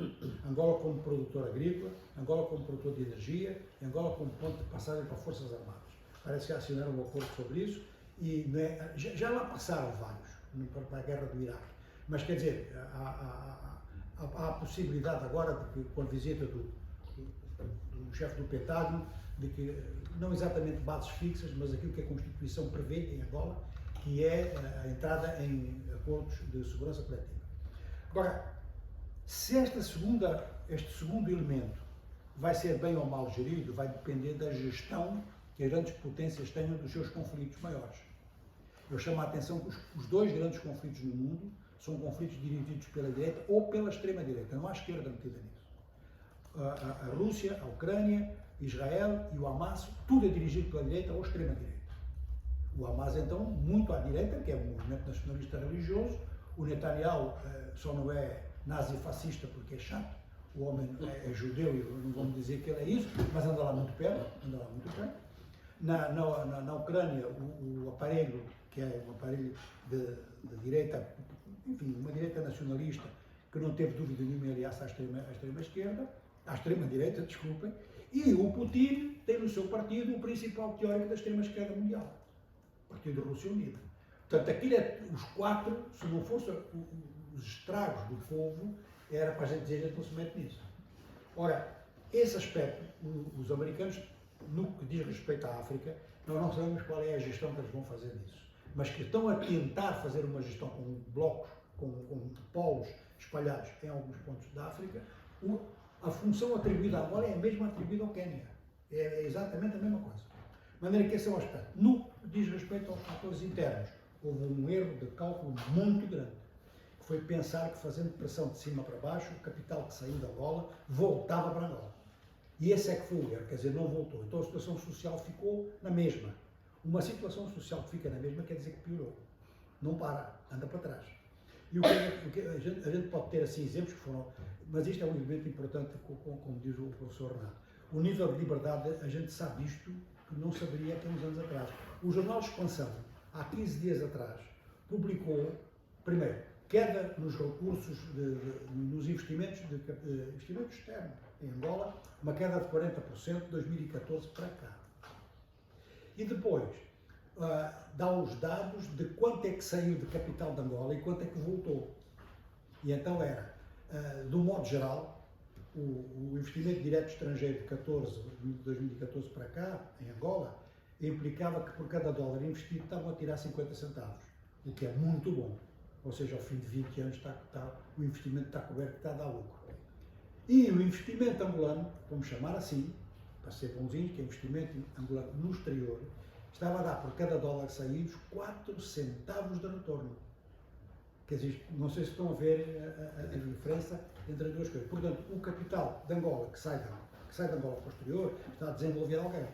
Angola como produtor agrícola, Angola como produtor de energia, Angola como ponto de passagem para Forças Armadas. Parece que assinaram um acordo sobre isso e já lá passaram vários para a guerra do Iraque. Mas quer dizer, há a possibilidade agora de que, com a visita do chefe do Pentágono, de que, não exatamente bases fixas, mas aquilo que a Constituição prevê em Angola, que é a entrada em acordos de segurança coletiva. Agora, se este segundo elemento vai ser bem ou mal gerido, vai depender da gestão que as grandes potências tenham dos seus conflitos maiores. Eu chamo a atenção que os dois grandes conflitos no mundo são conflitos dirigidos pela direita ou pela extrema-direita, não há esquerda metida nisso. A Rússia, a Ucrânia, Israel e o Hamas, tudo é dirigido pela direita ou extrema-direita. O Hamas, então, muito à direita, que é um movimento nacionalista religioso. O Netanyahu só não é nazi-fascista porque é chato. O homem é judeu e não vamos dizer que ele é isso, mas anda lá muito perto. Na Ucrânia, o aparelho, que é um aparelho de direita, enfim, uma direita nacionalista, que não teve dúvida nenhuma em aliar-se à extrema-direita, desculpem, e o Putin tem no seu partido o principal teórico da extrema-esquerda mundial, o Partido da Rússia Unida. Portanto, aquilo os quatro, se não fossem os estragos do povo, era para a gente dizer que a gente não se mete nisso. Ora, esse aspecto, os americanos, no que diz respeito à África, nós não sabemos qual é a gestão que eles vão fazer disso, mas que estão a tentar fazer uma gestão com blocos, com polos espalhados em alguns pontos da África. A função atribuída a Angola é a mesma atribuída ao Quênia. É exatamente a mesma coisa. De maneira que esse é um aspecto. No que diz respeito aos fatores internos, houve um erro de cálculo muito grande, que foi pensar que, fazendo pressão de cima para baixo, o capital que saiu da Angola voltava para Angola. E esse é que foi o erro, quer dizer, não voltou. Então a situação social ficou na mesma. Uma situação social que fica na mesma quer dizer que piorou. Não para, anda para trás. E a gente pode ter assim exemplos que foram, mas isto é um elemento importante, como diz o professor Renato. O nível de liberdade, a gente sabe isto que não saberia até uns anos atrás. O jornal Expansão, há 15 dias atrás, publicou, primeiro, queda nos recursos, nos investimentos externos em Angola, uma queda de 40% de 2014 para cá. E depois dá os dados de quanto é que saiu de capital de Angola e quanto é que voltou. E então era, do modo geral, o investimento direto estrangeiro de 2014 para cá, em Angola, implicava que por cada dólar investido estavam a tirar 50 centavos, o que é muito bom. Ou seja, ao fim de 20 anos o investimento está coberto, está a dar lucro. E o investimento angolano, vamos chamar assim, para ser bonzinho, que é investimento angolano no exterior, estava a dar por cada dólar saídos 4 centavos de retorno. Quer dizer, não sei se estão a ver a diferença entre as duas coisas. Portanto, o capital de Angola que sai de Angola para o exterior está a desenvolver alguém,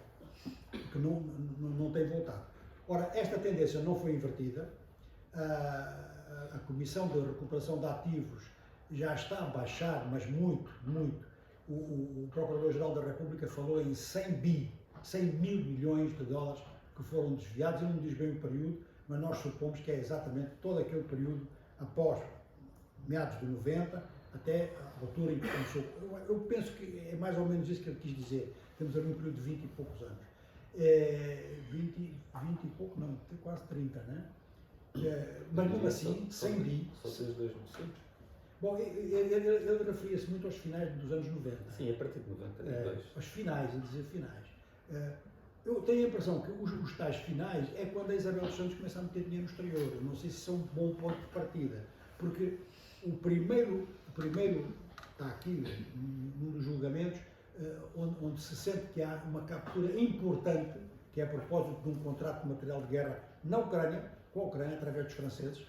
que não tem voltado. Ora, esta tendência não foi invertida. A Comissão de Recuperação de Ativos já está a baixar, mas muito, muito. O Procurador-Geral da República falou em 100 mil milhões de dólares que foram desviados. Ele não diz bem o período, mas nós supomos que é exatamente todo aquele período após meados de 90 até a altura em que começou. Eu penso que é mais ou menos isso que ele quis dizer. Temos ali um período de 20 e poucos anos. 20 e pouco, não, quase 30, né? Mas mesmo assim, 100 bi. Só desde 2005? Bom, ele referia-se muito aos finais dos anos 90. Sim, a partir de 92. Aos finais, a dizer finais. Eu tenho a impressão que os tais finais é quando a Isabel dos Santos começa a meter dinheiro no exterior. Eu não sei se são um bom ponto de partida, porque o primeiro está aqui, num dos julgamentos, onde se sente que há uma captura importante, que é a propósito de um contrato de material de guerra na Ucrânia, com a Ucrânia, através dos franceses.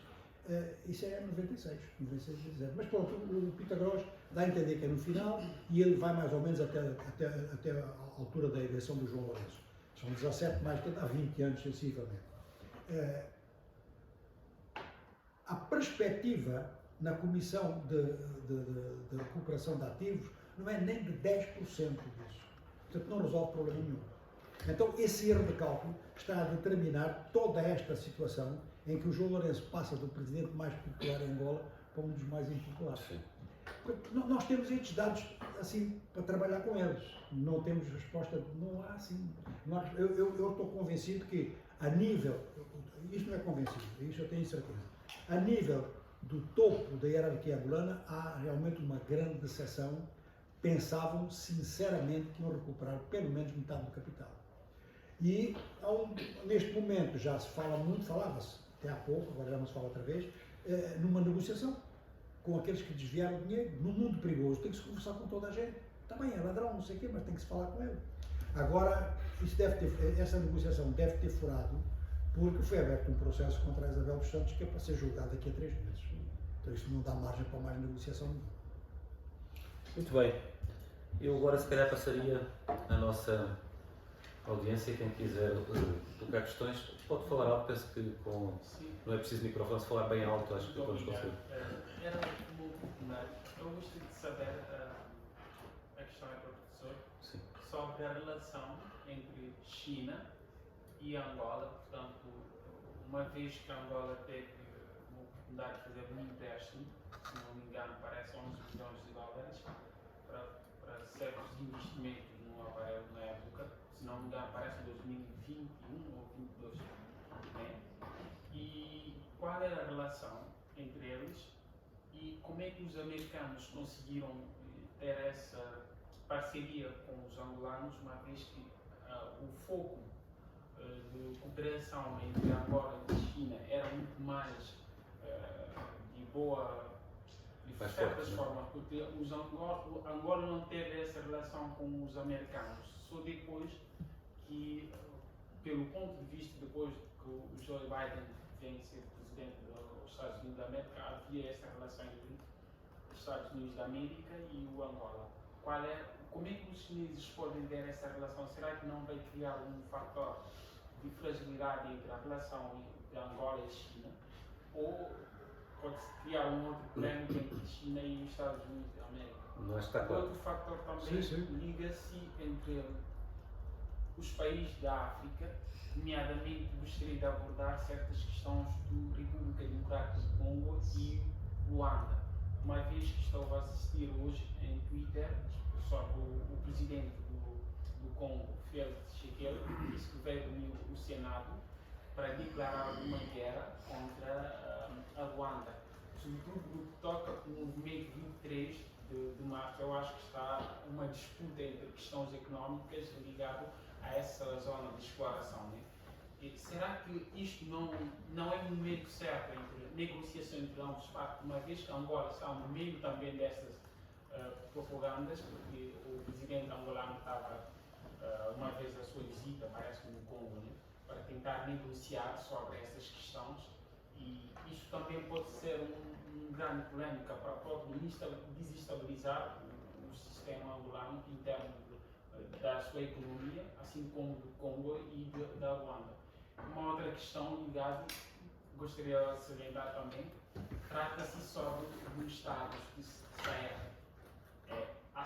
Isso é 96, 97. Mas pronto, o Pitagros dá a entender que é no final e ele vai mais ou menos até a altura da eleição do João Lourenço. São 17 mais que há 20 anos, sensivelmente. A perspectiva na Comissão de Recuperação de Ativos não é nem de 10% disso. Portanto, não resolve problema nenhum. Então, esse erro de cálculo está a determinar toda esta situação em que o João Lourenço passa do presidente mais popular em Angola para um dos mais impopulares. Sim. Nós temos estes dados assim para trabalhar com eles. Não temos resposta, não há assim. Eu estou convencido que a nível, isto não é convencido, isso eu tenho certeza, a nível do topo da hierarquia angolana há realmente uma grande decepção. Pensavam sinceramente que iam recuperar pelo menos metade do capital. E neste momento já se fala muito, falava-se até há pouco, agora já não se fala outra vez, numa negociação com aqueles que desviaram o dinheiro. No mundo perigoso tem que se conversar com toda a gente. Também é ladrão, não sei o quê, mas tem que se falar com ele. Agora, essa negociação deve ter furado, porque foi aberto um processo contra a Isabel dos Santos que é para ser julgado daqui a 3 meses. Então isso não dá margem para mais negociação. Muito bem. Eu agora se calhar passaria a nossa audiência, quem quiser colocar questões, pode falar alto, penso que não é preciso microfone, se falar bem alto, acho que vamos conseguir. Era como oportunidade. Eu gostaria de saber, a questão é para o professor, Sim. sobre a relação entre China e Angola. Portanto, uma vez que Angola teve uma oportunidade de fazer um empréstimo, se não me engano, parece 11 bilhões de dólares, para certos investimentos no aparelho na época, se não me engano, parece 2021 ou 2022. Né? E qual era a relação entre eles e como é que os americanos conseguiram ter essa parceria com os angolanos, uma vez que o foco de cooperação entre Angola e China era muito mais de boa, de certas formas, porque Angola não teve essa relação com os americanos, só depois que, pelo ponto de vista, depois que o Joe Biden vem ser presidente dos Estados Unidos da América, havia essa relação entre os Estados Unidos da América e o Angola. Como é que os chineses podem ver essa relação? Será que não vai criar um fator de fragilidade entre a relação de Angola e China? Ou pode-se criar um outro problema entre China e os Estados Unidos da América? Não está claro. Outro fator também liga-se entre os países da África, nomeadamente gostaria de abordar certas questões do República Democrática do Congo e Luanda. Uma vez que estou a assistir hoje em Twitter, só o presidente do Congo, Félix Tshisekedi, disse que veio reunir o Senado para declarar uma guerra contra a Ruanda. Sobretudo no que toca com o movimento 23 de março, eu acho que está uma disputa entre questões económicas ligado a essa zona de exploração. Né? E será que isto não é um momento certo entre negociação entre ambos os partes, uma vez que Angola está no meio também dessas propagandas, porque o presidente angolano estava uma vez a sua visita, parece que no Congo, né, para tentar negociar sobre essas questões, e isto também pode ser um grande polémica para o próprio desestabilizar o sistema angolano em termos da sua economia, assim como do Congo e da Ruanda. Uma outra questão ligada, gostaria de salientar também, trata-se sobre os estados de Sahel. Há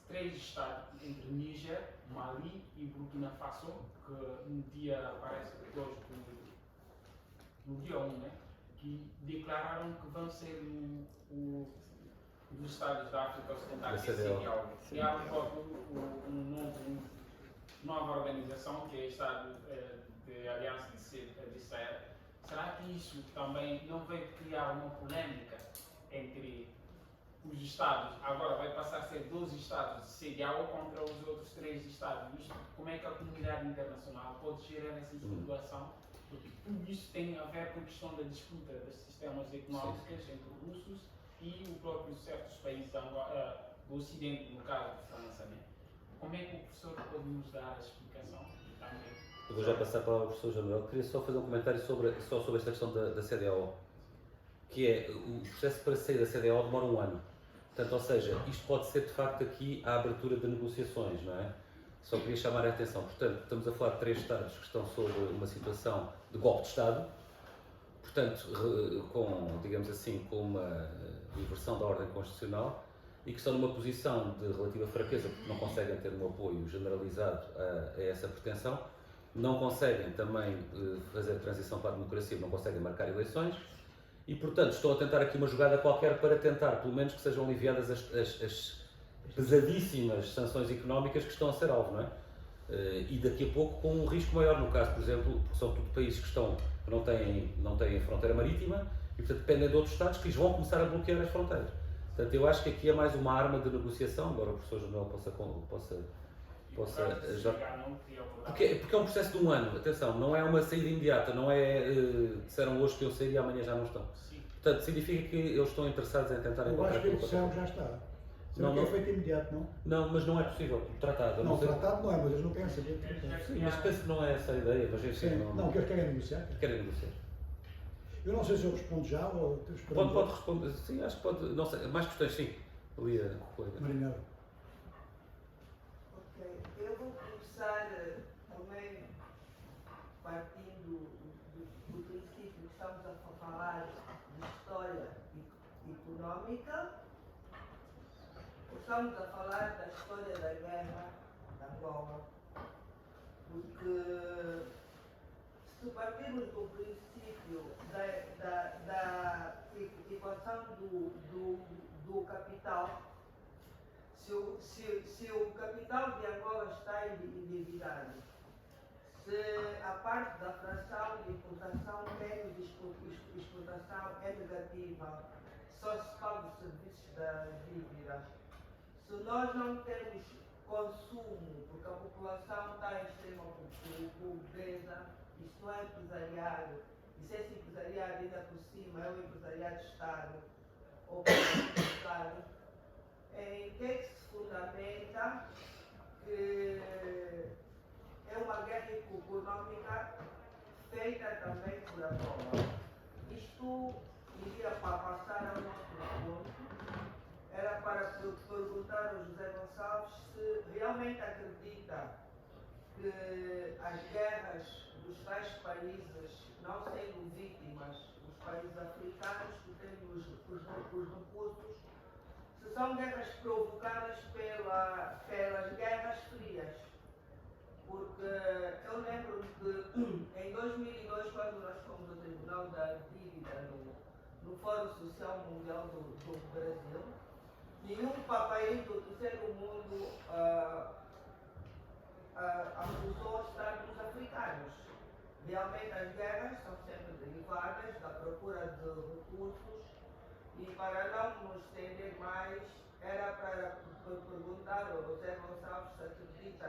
3 estados entre Níger, Mali e Burkina Faso, que no dia, parece que hoje, no dia 1, né, que declararam que vão ser os estados da África Ocidental que CEDEAO. Criaram uma nova organização, que é o Estado de Aliança de Sahel. Será que isso também não vai criar uma polêmica entre os estados? Agora vai passar a ser 12 estados de CEDEAO contra os outros 3 estados. Isto, como é que a comunidade internacional pode gerar essa situação? Porque tudo isso tem a ver com a questão da disputa dos sistemas económicos entre russos e o próprio certos países do Ocidente, no caso de França. Né? Como é que o professor pode nos dar a explicação? Eu vou já passar para o professor Januel. Queria só fazer um comentário sobre esta questão da CEDEAO, que é o processo para sair da CEDEAO demora 1 ano. Portanto, ou seja, isto pode ser de facto aqui a abertura de negociações, não é? Só queria chamar a atenção. Portanto, estamos a falar de 3 Estados que estão sob uma situação de golpe de Estado, portanto, digamos assim, com uma inversão da ordem constitucional, e que estão numa posição de relativa fraqueza, porque não conseguem ter um apoio generalizado a essa pretensão, não conseguem também fazer a transição para a democracia, não conseguem marcar eleições, e portanto estão a tentar aqui uma jogada qualquer para tentar, pelo menos, que sejam aliviadas as pesadíssimas sanções económicas que estão a ser alvo, não é? E daqui a pouco com um risco maior, no caso, por exemplo, porque são tudo países que não têm fronteira marítima e, portanto, dependem de outros Estados que lhes vão começar a bloquear as fronteiras. Portanto, eu acho que aqui é mais uma arma de negociação, embora o professor Januel possa ajudar. Porque é um processo de 1 ano, atenção, não é uma saída imediata, não é disseram hoje que eu saí e amanhã já não estão. Sim. Portanto, significa que eles estão interessados em tentar Eu encontrar... acho que a decisão já está. Não, que é feito imediato, não? Não, mas não é possível. Tratado. Não, tratado não é, mas eles não querem saber. Sim, mas penso que não é essa a ideia. Mas enfim, não, que eles querem negociar. Querem negociar. Eu não sei se eu respondo já ou... Pode responder. Sim, acho que pode. Não sei. Mais questões, sim. Ali a colega. Marinheiro. Ok. Eu vou começar também partindo do princípio que estamos a falar de história econômica. Estamos a falar da história da guerra da Angola, porque se partirmos do princípio da equação do capital, se o capital de Angola está endividado, se a parte da fração de importação menos exportação é negativa, só se paga os serviços das dívidas. Se nós não temos consumo, porque a população está em extrema pobreza, isso não é empresariado, e se esse empresariado ainda por cima é um empresariado de Estado ou de Estado, em que é que se fundamenta que é uma guerra econômica feita também por Angola? Isto iria para passar ao nosso ponto. Era para perguntar ao José Gonçalves se realmente acredita que as guerras dos tais países, não sendo vítimas, os países africanos que têm os recursos, se são guerras provocadas pelas guerras frias. Porque eu lembro-me que em 2002, quando nós fomos ao Tribunal da Dívida no Fórum Social Mundial do Brasil, nenhum país do terceiro mundo acusou o Estado dos africanos. Realmente as guerras são sempre derivadas da procura de recursos e para não nos estender mais, era para perguntar ao José Gonçalves se acredita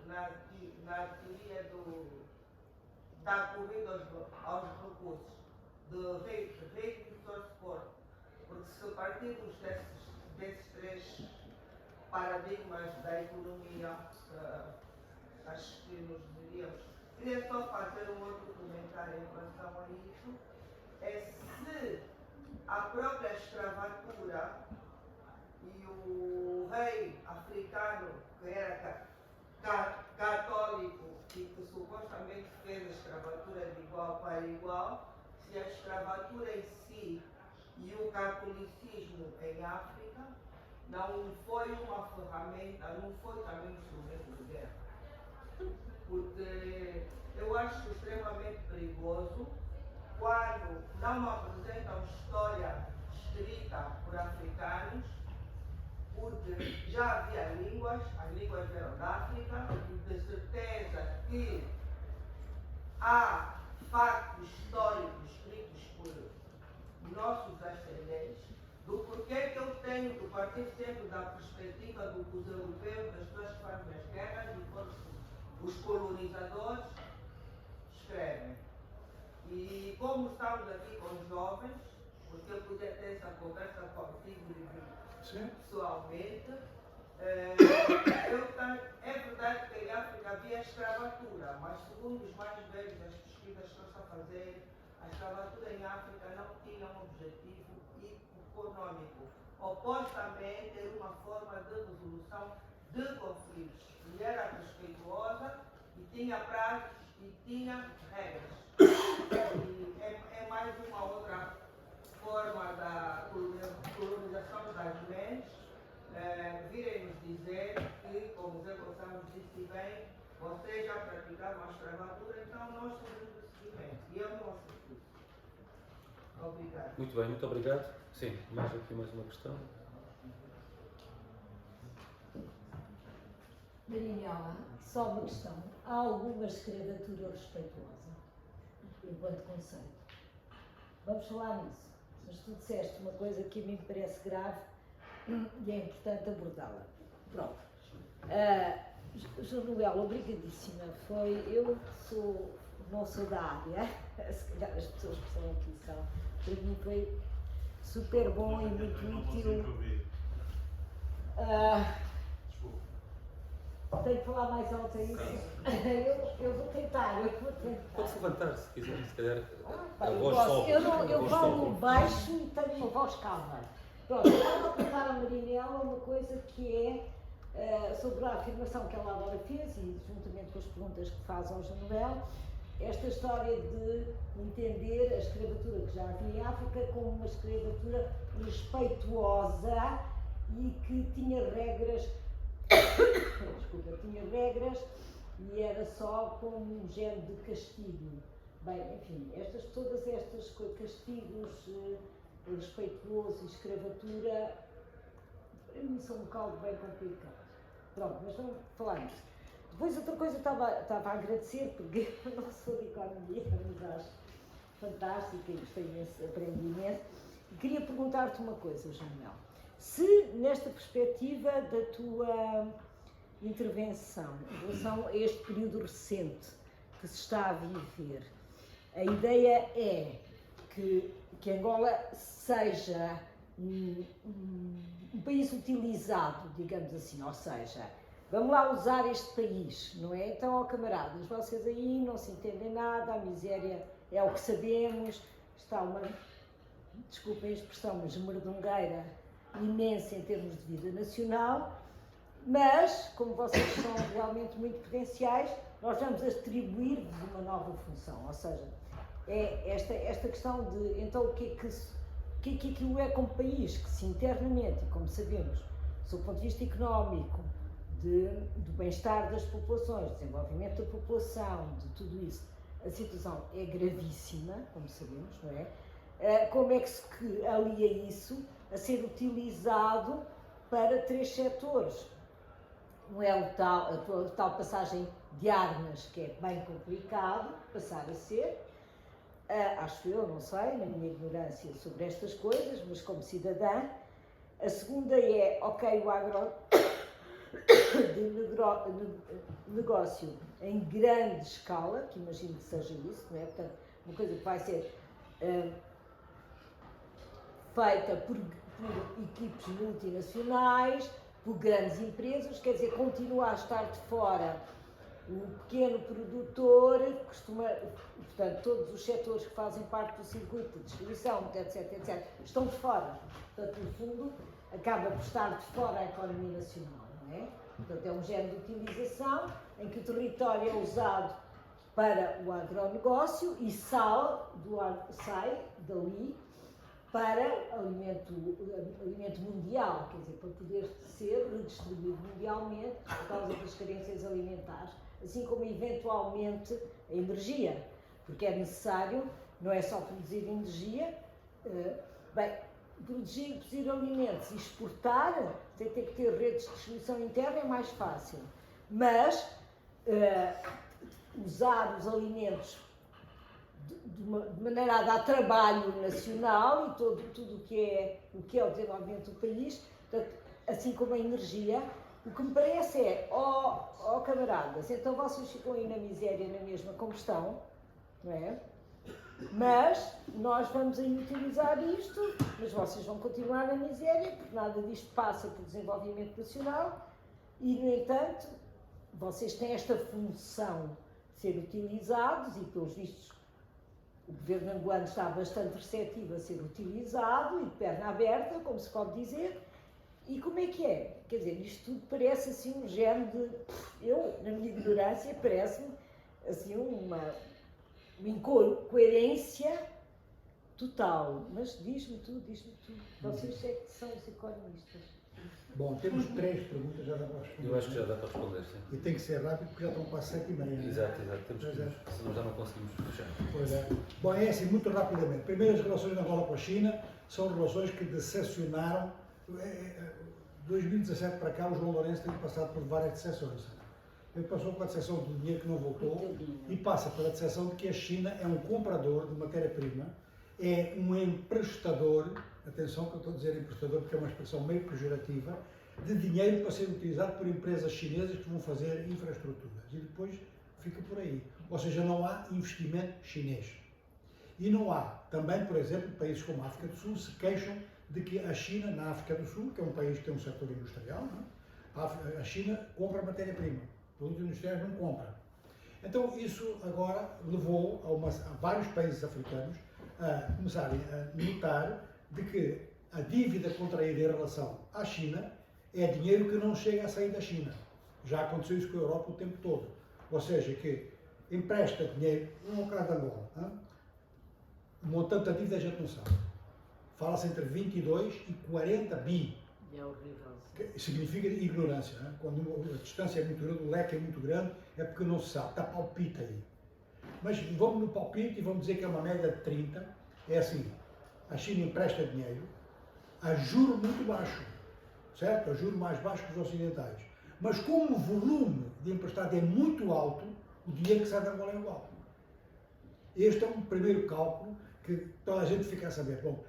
na teoria da corrida aos recursos, do rate source for, porque se partirmos desses três paradigmas da economia, acho que nos diríamos. Queria só fazer um outro comentário em relação a isso. É se a própria escravatura e o rei africano, que era católico e que supostamente fez a escravatura de igual para igual, se a escravatura em si e o catolicismo em África não foi uma ferramenta, não foi também um instrumento de guerra. Porque eu acho extremamente perigoso quando não apresentam história escrita por africanos, porque já havia línguas, as línguas vieram da África, e de certeza que há factos históricos escritos por nossos ascendentes, do porquê que eu tenho que partir sempre da perspectiva do que os europeus, das pessoas que fazem as guerras e todos os colonizadores escrevem. E como estamos aqui com os jovens, porque eu podia ter essa conversa contigo pessoalmente, é verdade que em África havia escravatura, mas segundo os mais velhos, as pesquisas que estão a fazer, a escravatura em África não tinha um objetivo econômico. Opostamente, era uma forma de resolução de conflitos. E era respeituosa, e tinha prazos, e tinha regras. E é mais uma outra forma da colonização das mentes, virem nos dizer que, como o Zé Gonçalves disse bem, vocês já praticaram a escravatura, então nós temos o seguimento. E eu não aceito isso. Obrigado. Muito bem, muito obrigado. Sim, mais uma questão. Marinela, só uma questão. Há alguma escravatura respeituosa, enquanto conceito? Vamos falar nisso. Mas tu disseste uma coisa que a mim me parece grave e é importante abordá-la. Pronto. João Noel, obrigadíssima. Eu não sou da área, se calhar as pessoas que estão aqui são. Para mim foi super bom e muito útil. Tenho que falar mais alto a isso? Eu vou tentar. Pode-se levantar se quiser, se calhar. Eu falo baixo e tenho uma voz calma. Pronto, eu vou perguntar à Marinela uma coisa que é sobre a afirmação que ela agora fez e juntamente com as perguntas que faz ao João, esta história de entender a escravatura que já havia em África como uma escravatura respeituosa e que tinha regras. Desculpa, tinha regras e era só como um género de castigo. Bem, enfim, todas estas castigos, respeituoso e escravatura, para mim são um caldo bem complicado. Pronto, mas vamos falar nisso. Depois outra coisa estava a agradecer, porque eu não sou de economia, mas acho fantástica e gostei imenso, aprendi imenso. E queria perguntar-te uma coisa, João Mel. Se, nesta perspectiva da tua intervenção em relação a este período recente que se está a viver, a ideia é que Angola seja um país utilizado, digamos assim, ou seja, vamos lá usar este país, não é? Então, ó camaradas, vocês aí não se entendem nada, a miséria é o que sabemos, está uma, desculpem a expressão, mas merdungueira imensa em termos de vida nacional, mas, como vocês são realmente muito potenciais, nós vamos atribuir-vos uma nova função, ou seja, é esta questão de, então, o que aquilo é como país, que se internamente, e como sabemos, sob o ponto de vista económico, do bem-estar das populações, desenvolvimento da população, de tudo isso, a situação é gravíssima, como sabemos, não é? Como é que se alia isso a ser utilizado para três setores? não é a tal passagem de armas, que é bem complicado passar a ser. Acho eu, não sei, na minha ignorância sobre estas coisas, mas como cidadã. A segunda é, ok, o agro de negócio em grande escala, que imagino que seja isso, não é? Portanto, uma coisa que vai ser feita por equipes multinacionais, por grandes empresas, quer dizer, continua a estar de fora o pequeno produtor, portanto, todos os setores que fazem parte do circuito de distribuição, etc, etc, estão de fora. Portanto, no fundo, acaba por estar de fora a economia nacional, não é? Portanto, é um género de utilização em que o território é usado para o agronegócio e sai dali para alimento mundial, quer dizer, para poder ser redistribuído mundialmente por causa das carências alimentares, assim como eventualmente a energia, porque é necessário, não é só produzir energia, produzir alimentos e exportar, sem ter que ter redes de distribuição interna é mais fácil, mas usar os alimentos de maneira a dar trabalho nacional e tudo o que é o desenvolvimento do país, portanto, assim como a energia, o que me parece é, camaradas, então vocês ficam aí na miséria na mesma como estão, não é? Mas nós vamos aí utilizar isto, mas vocês vão continuar na miséria, porque nada disto passa por desenvolvimento nacional e, no entanto, vocês têm esta função de ser utilizados e, pelos vistos, o governo angolano está bastante receptivo a ser utilizado e de perna aberta, como se pode dizer. E como é que é? Quer dizer, isto tudo parece assim um género de... Eu, na minha ignorância, parece-me assim uma incoerência total. Mas diz-me tudo. Vocês é que são os economistas. Bom, temos 3 perguntas, já dá para responder. Eu acho que já dá para responder, sim. E tem que ser rápido porque já estão quase 7h30. Exato. Temos que, senão já não conseguimos fechar. Pois é. Bom, é assim, muito rapidamente. Primeiro, as relações da Angola com a China são relações que decepcionaram. 2017 para cá, o João Lourenço tem passado por várias decepções. Ele passou pela decepção do dinheiro que não voltou e passa pela decepção de que a China é um comprador de matéria-prima, é um emprestador, atenção que eu estou a dizer emprestador porque é uma expressão meio pejorativa, de dinheiro para ser utilizado por empresas chinesas que vão fazer infraestruturas. E depois fica por aí. Ou seja, não há investimento chinês. E não há. Também, por exemplo, países como a África do Sul se queixam de que a China, na África do Sul, que é um país que tem um setor industrial, não é? A China compra matéria-prima. Produtos industriais não compra. Então, isso agora levou a vários países africanos a começarem a notar de que a dívida contraída em relação à China é dinheiro que não chega a sair da China. Já aconteceu isso com a Europa o tempo todo. Ou seja, que empresta dinheiro, no caso de Angola, o montante da dívida a gente não sabe. Fala-se entre 22 e 40 bi. É horrível. Que significa ignorância. Não é? Quando a distância é muito grande, o leque é muito grande, é porque não se sabe, está palpite aí. Mas vamos no palpite e vamos dizer que é uma média de 30. É assim, a China empresta dinheiro a juro muito baixo, certo? A juro mais baixo que os ocidentais. Mas como o volume de emprestado é muito alto, o dinheiro que sai da Angola é igual. Este é um primeiro cálculo que toda a gente fica a saber. Bom,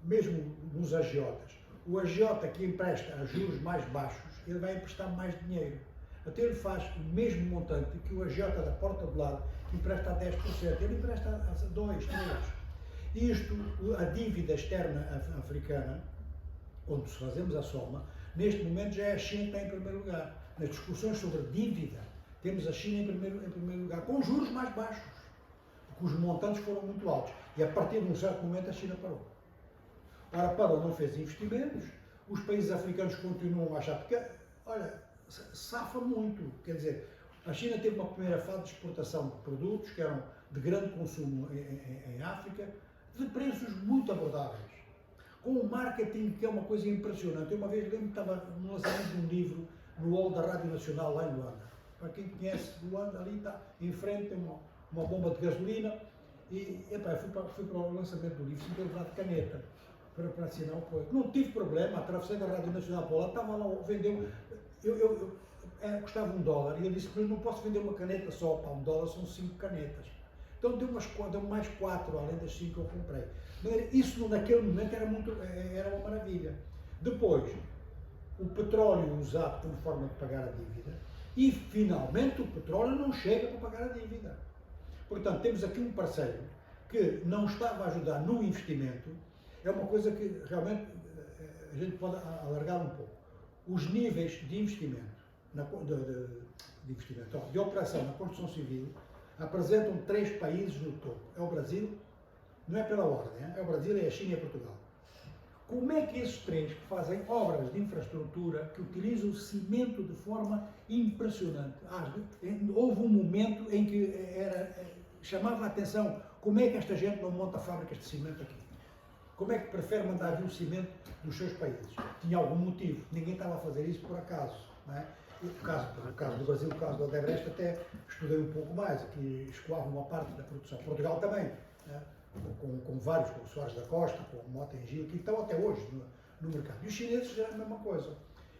mesmo nos agiotas, o agiota que empresta a juros mais baixos, ele vai emprestar mais dinheiro. Até ele faz o mesmo montante que o agiota da porta do lado, que empresta a 10%, ele empresta a 2%, 3%. Isto, a dívida externa africana, onde se fazemos a soma, neste momento já é a China que está em primeiro lugar. Nas discussões sobre dívida, temos a China em primeiro lugar, com juros mais baixos, porque os montantes foram muito altos. E a partir de um certo momento a China parou. Ora, parou, não fez investimentos, os países africanos continuam a achar, porque, olha, safa muito. Quer dizer, a China teve uma primeira fase de exportação de produtos que eram de grande consumo em África, de preços muito abordáveis, com um marketing que é uma coisa impressionante. Eu uma vez lembro que estava no lançamento de um livro no hall da Rádio Nacional lá em Luanda. Para quem conhece Luanda, ali está, em frente tem uma bomba de gasolina e eu fui para o lançamento do livro, sem ter usado caneta para assinar o coisa. Não tive problema, atravessei da Rádio Nacional para lá, estava lá, vendeu, custava $1 e eu disse que eu não posso vender uma caneta só, para $1 são 5 canetas. Então deu mais 4, além das 5 que eu comprei. Isso naquele momento era uma maravilha. Depois, o petróleo usado como forma de pagar a dívida e finalmente o petróleo não chega para pagar a dívida. Portanto, temos aqui um parceiro que não estava a ajudar no investimento, é uma coisa que realmente a gente pode alargar um pouco. Os níveis de investimento, de operação na construção civil, apresentam 3 países no topo. É o Brasil, não é pela ordem, é o Brasil, é a China e é Portugal. Como é que esses 3 que fazem obras de infraestrutura, que utilizam cimento de forma impressionante, houve um momento em que chamava a atenção, como é que esta gente não monta fábricas de cimento aqui? Como é que prefere mandar vir o cimento dos seus países? Tinha algum motivo, ninguém estava a fazer isso por acaso. Não é? O caso do Brasil, o caso do Odebrecht, até estudei um pouco mais, aqui escoava uma parte da produção. Portugal também, né? com vários, com o Soares da Costa, com o Mota Engil, que estão até hoje no mercado. E os chineses fizeram a mesma coisa.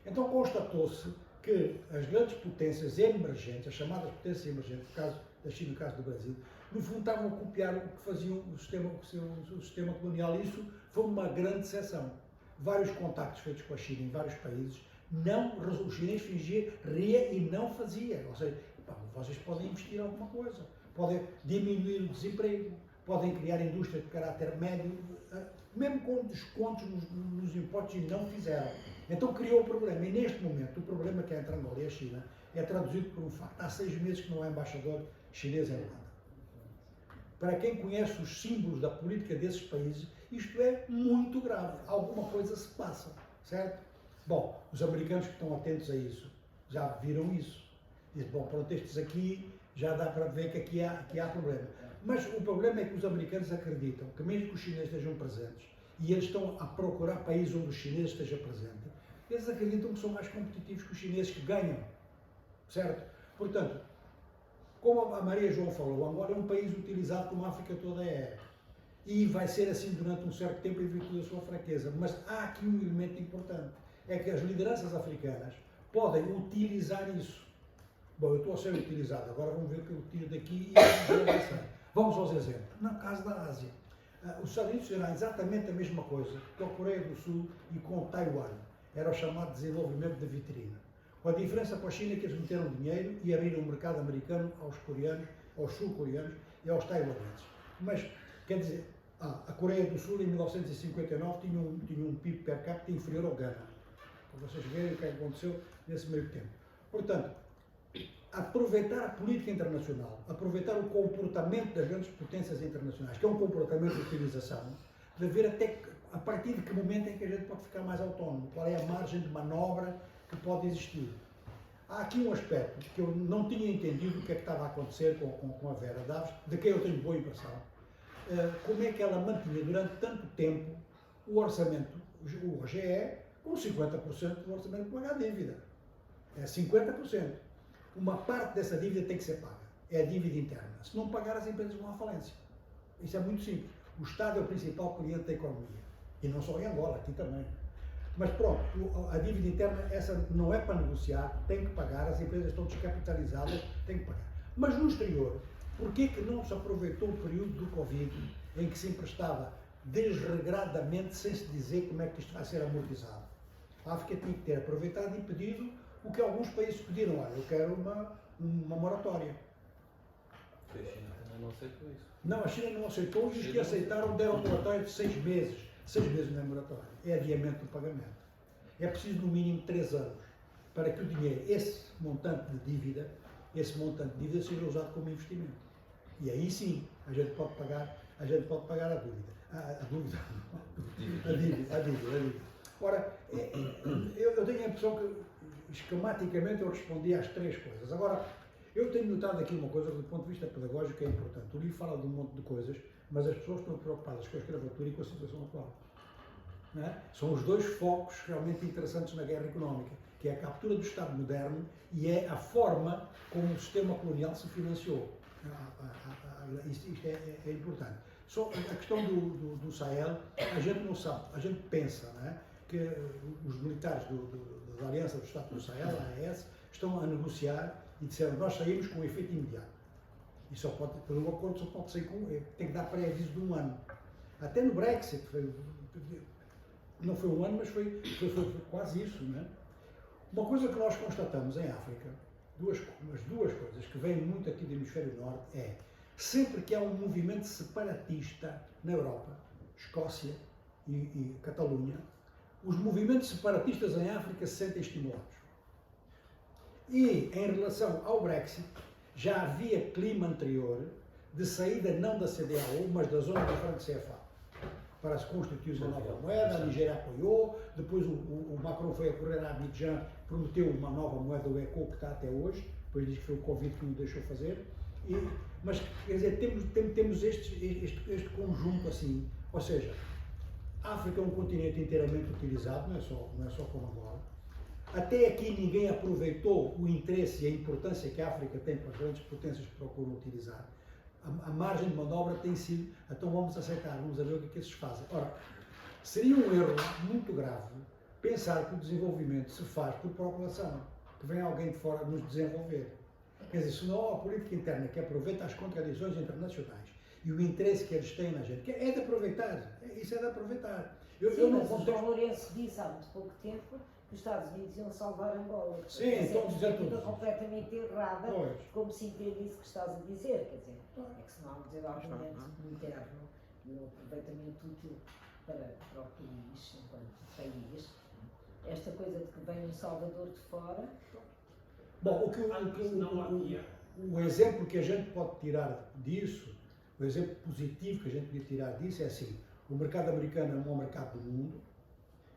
Então constatou-se que as grandes potências emergentes, as chamadas potências emergentes, no caso da China e no caso do Brasil, no fundo estavam a copiar o que faziam o sistema colonial, e isso foi uma grande exceção. Vários contactos feitos com a China em vários países, os chineses fingiam, ria e não fazia. Ou seja, vocês podem investir em alguma coisa, podem diminuir o desemprego, podem criar indústria de caráter médio, mesmo com descontos nos impostos, e não fizeram. Então criou o problema. E neste momento, o problema que é entre Angola e a China é traduzido por um facto. Há 6 meses que não há embaixador chinês em Luanda. Para quem conhece os símbolos da política desses países, isto é muito grave. Alguma coisa se passa, certo? Bom, os americanos que estão atentos a isso já viram isso. Dizem, bom, pronto, estes aqui já dá para ver que aqui há problema. Mas o problema é que os americanos acreditam que mesmo que os chineses estejam presentes, e eles estão a procurar países onde os chineses estejam presentes, eles acreditam que são mais competitivos que os chineses, que ganham, certo? Portanto, como a Maria João falou, Angola é um país utilizado como a África toda é. E vai ser assim durante um certo tempo em virtude da sua fraqueza. Mas há aqui um elemento importante, é que as lideranças africanas podem utilizar isso. Bom, eu estou a ser utilizado, agora vamos ver o que eu tiro daqui e vamos aos exemplos. No caso da Ásia, os Estados Unidos fizeram exatamente a mesma coisa com a Coreia do Sul e com Taiwan. Era o chamado desenvolvimento da vitrina. Com a diferença com a China, que eles meteram dinheiro e abriram o mercado americano aos coreanos, aos sul-coreanos e aos taiwaneses. Mas, quer dizer, a Coreia do Sul em 1959 tinha um PIB per capita inferior ao Ghana. Para vocês verem o que aconteceu nesse meio tempo. Portanto, aproveitar a política internacional, aproveitar o comportamento das grandes potências internacionais, que é um comportamento de utilização, de ver até a partir de que momento é que a gente pode ficar mais autónomo, qual é a margem de manobra que pode existir. Há aqui um aspecto que eu não tinha entendido o que é que estava a acontecer com a Vera Daves, de quem eu tenho boa impressão. Como é que ela mantinha durante tanto tempo o orçamento, o RGE, com 50% do orçamento para pagar a dívida. É 50%. Uma parte dessa dívida tem que ser paga. É a dívida interna. Se não pagar, as empresas vão à falência. Isso é muito simples. O Estado é o principal cliente da economia. E não só em Angola, aqui também. Mas pronto, a dívida interna, essa não é para negociar, tem que pagar, as empresas estão descapitalizadas, tem que pagar. Mas no exterior, porquê que não se aproveitou o período do Covid, em que se emprestava desregradamente, sem se dizer como é que isto vai ser amortizado? A África tinha que ter aproveitado e pedido o que alguns países pediram. Olha, eu quero uma moratória. A China também não aceitou isso. Não, a China não aceitou, e os que aceitaram deram moratória de 6 meses. 6 meses não é moratória, é adiamento do pagamento. É preciso no mínimo 3 anos para que o dinheiro, esse montante de dívida seja usado como investimento. E aí sim a gente pode pagar a dívida. A dívida. Ora, eu tenho a impressão que esquematicamente eu respondi às 3 coisas. Agora, eu tenho notado aqui uma coisa que do ponto de vista pedagógico é importante. O livro fala de um monte de coisas, mas as pessoas estão preocupadas com a escravatura e com a situação atual. Não é? São os 2 focos realmente interessantes na guerra económica, que é a captura do Estado moderno e é a forma como o sistema colonial se financiou. Isto é importante. Só a questão do Sahel, a gente não sabe, a gente pensa, não é? que os militares da Aliança do Estado do Sahel, a AES, estão a negociar e disseram nós saímos com efeito imediato. E só pode, pelo acordo só pode sair tem que dar pré-aviso de 1 ano. Até no Brexit, não foi 1 ano, mas foi quase isso, não é? Uma coisa que nós constatamos em África, duas coisas que vêm muito aqui do hemisfério norte, é sempre que há um movimento separatista na Europa, Escócia e Catalunha, os movimentos separatistas em África se sentem estimulados. E em relação ao Brexit, já havia clima anterior de saída não da CDAO, mas da zona do franco CFA, para se constituir uma nova moeda. A Nigéria apoiou, depois o Macron foi a correr a Abidjan, prometeu uma nova moeda, o ECO, que está até hoje, depois diz que foi o Covid que o deixou fazer. Mas, quer dizer, temos este conjunto assim, ou seja, a África é um continente inteiramente utilizado, não é só como agora. Até aqui ninguém aproveitou o interesse e a importância que a África tem para as grandes potências que procuram utilizar. A margem de manobra tem sido, então vamos aceitar, vamos ver o que é que esses fazem. Ora, seria um erro muito grave pensar que o desenvolvimento se faz por procuração, que vem alguém de fora nos desenvolver. Quer dizer, se não há a política interna que aproveita as contradições internacionais e o interesse que eles têm na gente, que é de aproveitar, isso é de aproveitar. Eu não mas o João Lourenço disse há muito pouco tempo que os Estados Unidos iam salvar Angola. Sim, então dizer tudo. Completamente errada, pois. como se entende isso que estás a dizer, quer dizer, é que se não há um desenvolvimento interno e um aproveitamento útil para o país, enquanto país, esta coisa de que vem um salvador de fora. Bom, o exemplo que a gente pode tirar disso, o exemplo positivo que a gente podia tirar disso é assim, o mercado americano é o maior mercado do mundo,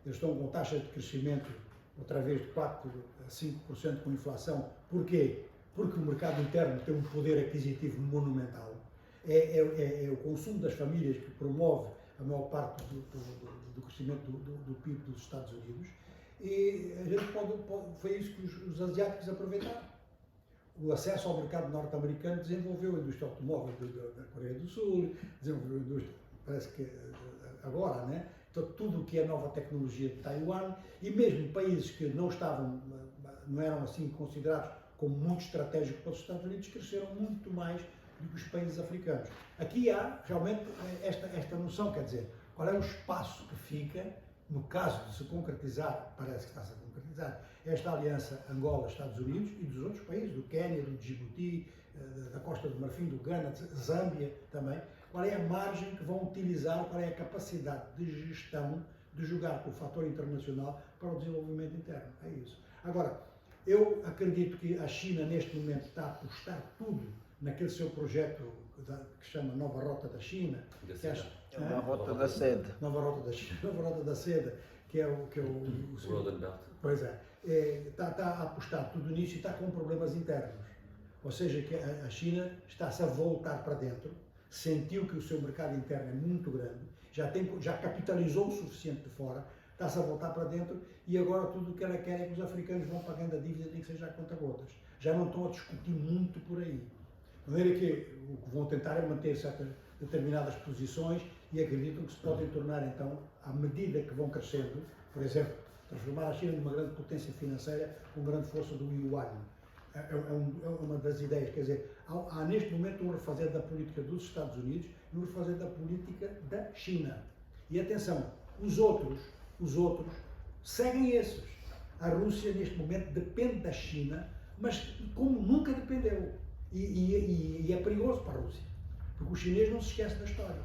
eles estão com taxas de crescimento outra vez de 4 a 5% com inflação. Porquê? Porque o mercado interno tem um poder aquisitivo monumental. É o consumo das famílias que promove a maior parte do crescimento do PIB dos Estados Unidos. E a gente foi isso que os asiáticos aproveitaram. O acesso ao mercado norte-americano desenvolveu a indústria automóvel da Coreia do Sul, desenvolveu a indústria, parece que agora, né? Então, tudo o que é nova tecnologia de Taiwan, e mesmo países que não eram assim considerados como muito estratégicos para os Estados Unidos, cresceram muito mais do que os países africanos. Aqui há realmente esta noção, quer dizer, qual é o espaço que fica, no caso de se concretizar, parece que está-se a concretizar, esta aliança Angola-Estados Unidos e dos outros países, do Quênia, do Djibouti, da Costa do Marfim, do Ghana, de Zâmbia também, qual é a margem que vão utilizar, qual é a capacidade de gestão de jogar com o fator internacional para o desenvolvimento interno. É isso. Agora, eu acredito que a China neste momento está a apostar tudo naquele seu projeto que se chama Nova Rota da China. Nova Rota da Seda. Nova Rota da China, Nova Rota da Seda, que é o Golden Belt. Pois é. Está a apostar tudo nisso e está com problemas internos. Ou seja, que a China está-se a voltar para dentro, sentiu que o seu mercado interno é muito grande, já capitalizou o suficiente de fora, está-se a voltar para dentro e agora tudo o que ela quer é que os africanos vão pagando a dívida, nem que seja a conta-gotas. Já não estão a discutir muito por aí. De maneira que o que vão tentar é manter certas determinadas posições e acreditam que se podem tornar, então, à medida que vão crescendo, por exemplo, transformar a China numa grande potência financeira com grande força do yuan. É uma das ideias, quer dizer, há neste momento um refazer da política dos Estados Unidos e um refazer da política da China. E atenção, os outros seguem esses. A Rússia neste momento depende da China, mas como nunca dependeu. E é perigoso para a Rússia, porque o chinês não se esquece da história.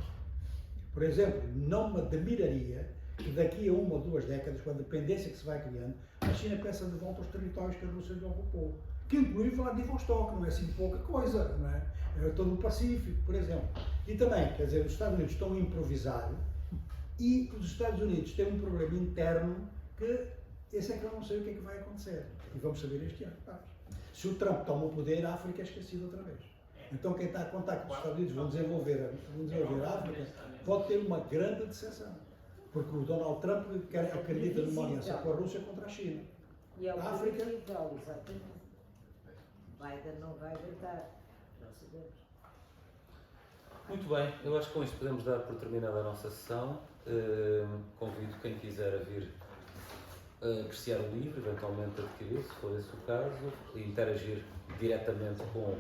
Por exemplo, não me admiraria que daqui a 1 ou 2 décadas, com a dependência que se vai criando, a China peça de volta aos territórios que a Rússia lhe ocupou. Que inclui Vladivostok, não é assim pouca coisa, não é? É todo o Pacífico, por exemplo. E também, quer dizer, os Estados Unidos estão a improvisar e os Estados Unidos têm um problema interno que esse é que eu não sei o que é que vai acontecer. E vamos saber este ano. Se o Trump toma o poder, a África é esquecida outra vez. Então quem está a contar que os Estados Unidos vão desenvolver a África pode ter uma grande decepção. Porque o Donald Trump acredita numa aliança com a Rússia contra a China. E é o a África, exatamente. Biden não vai aguentar, não sabemos. Muito bem, eu acho que com isto podemos dar por terminada a nossa sessão. Convido quem quiser a vir apreciar o livro, eventualmente adquirir, se for esse o caso, e interagir diretamente com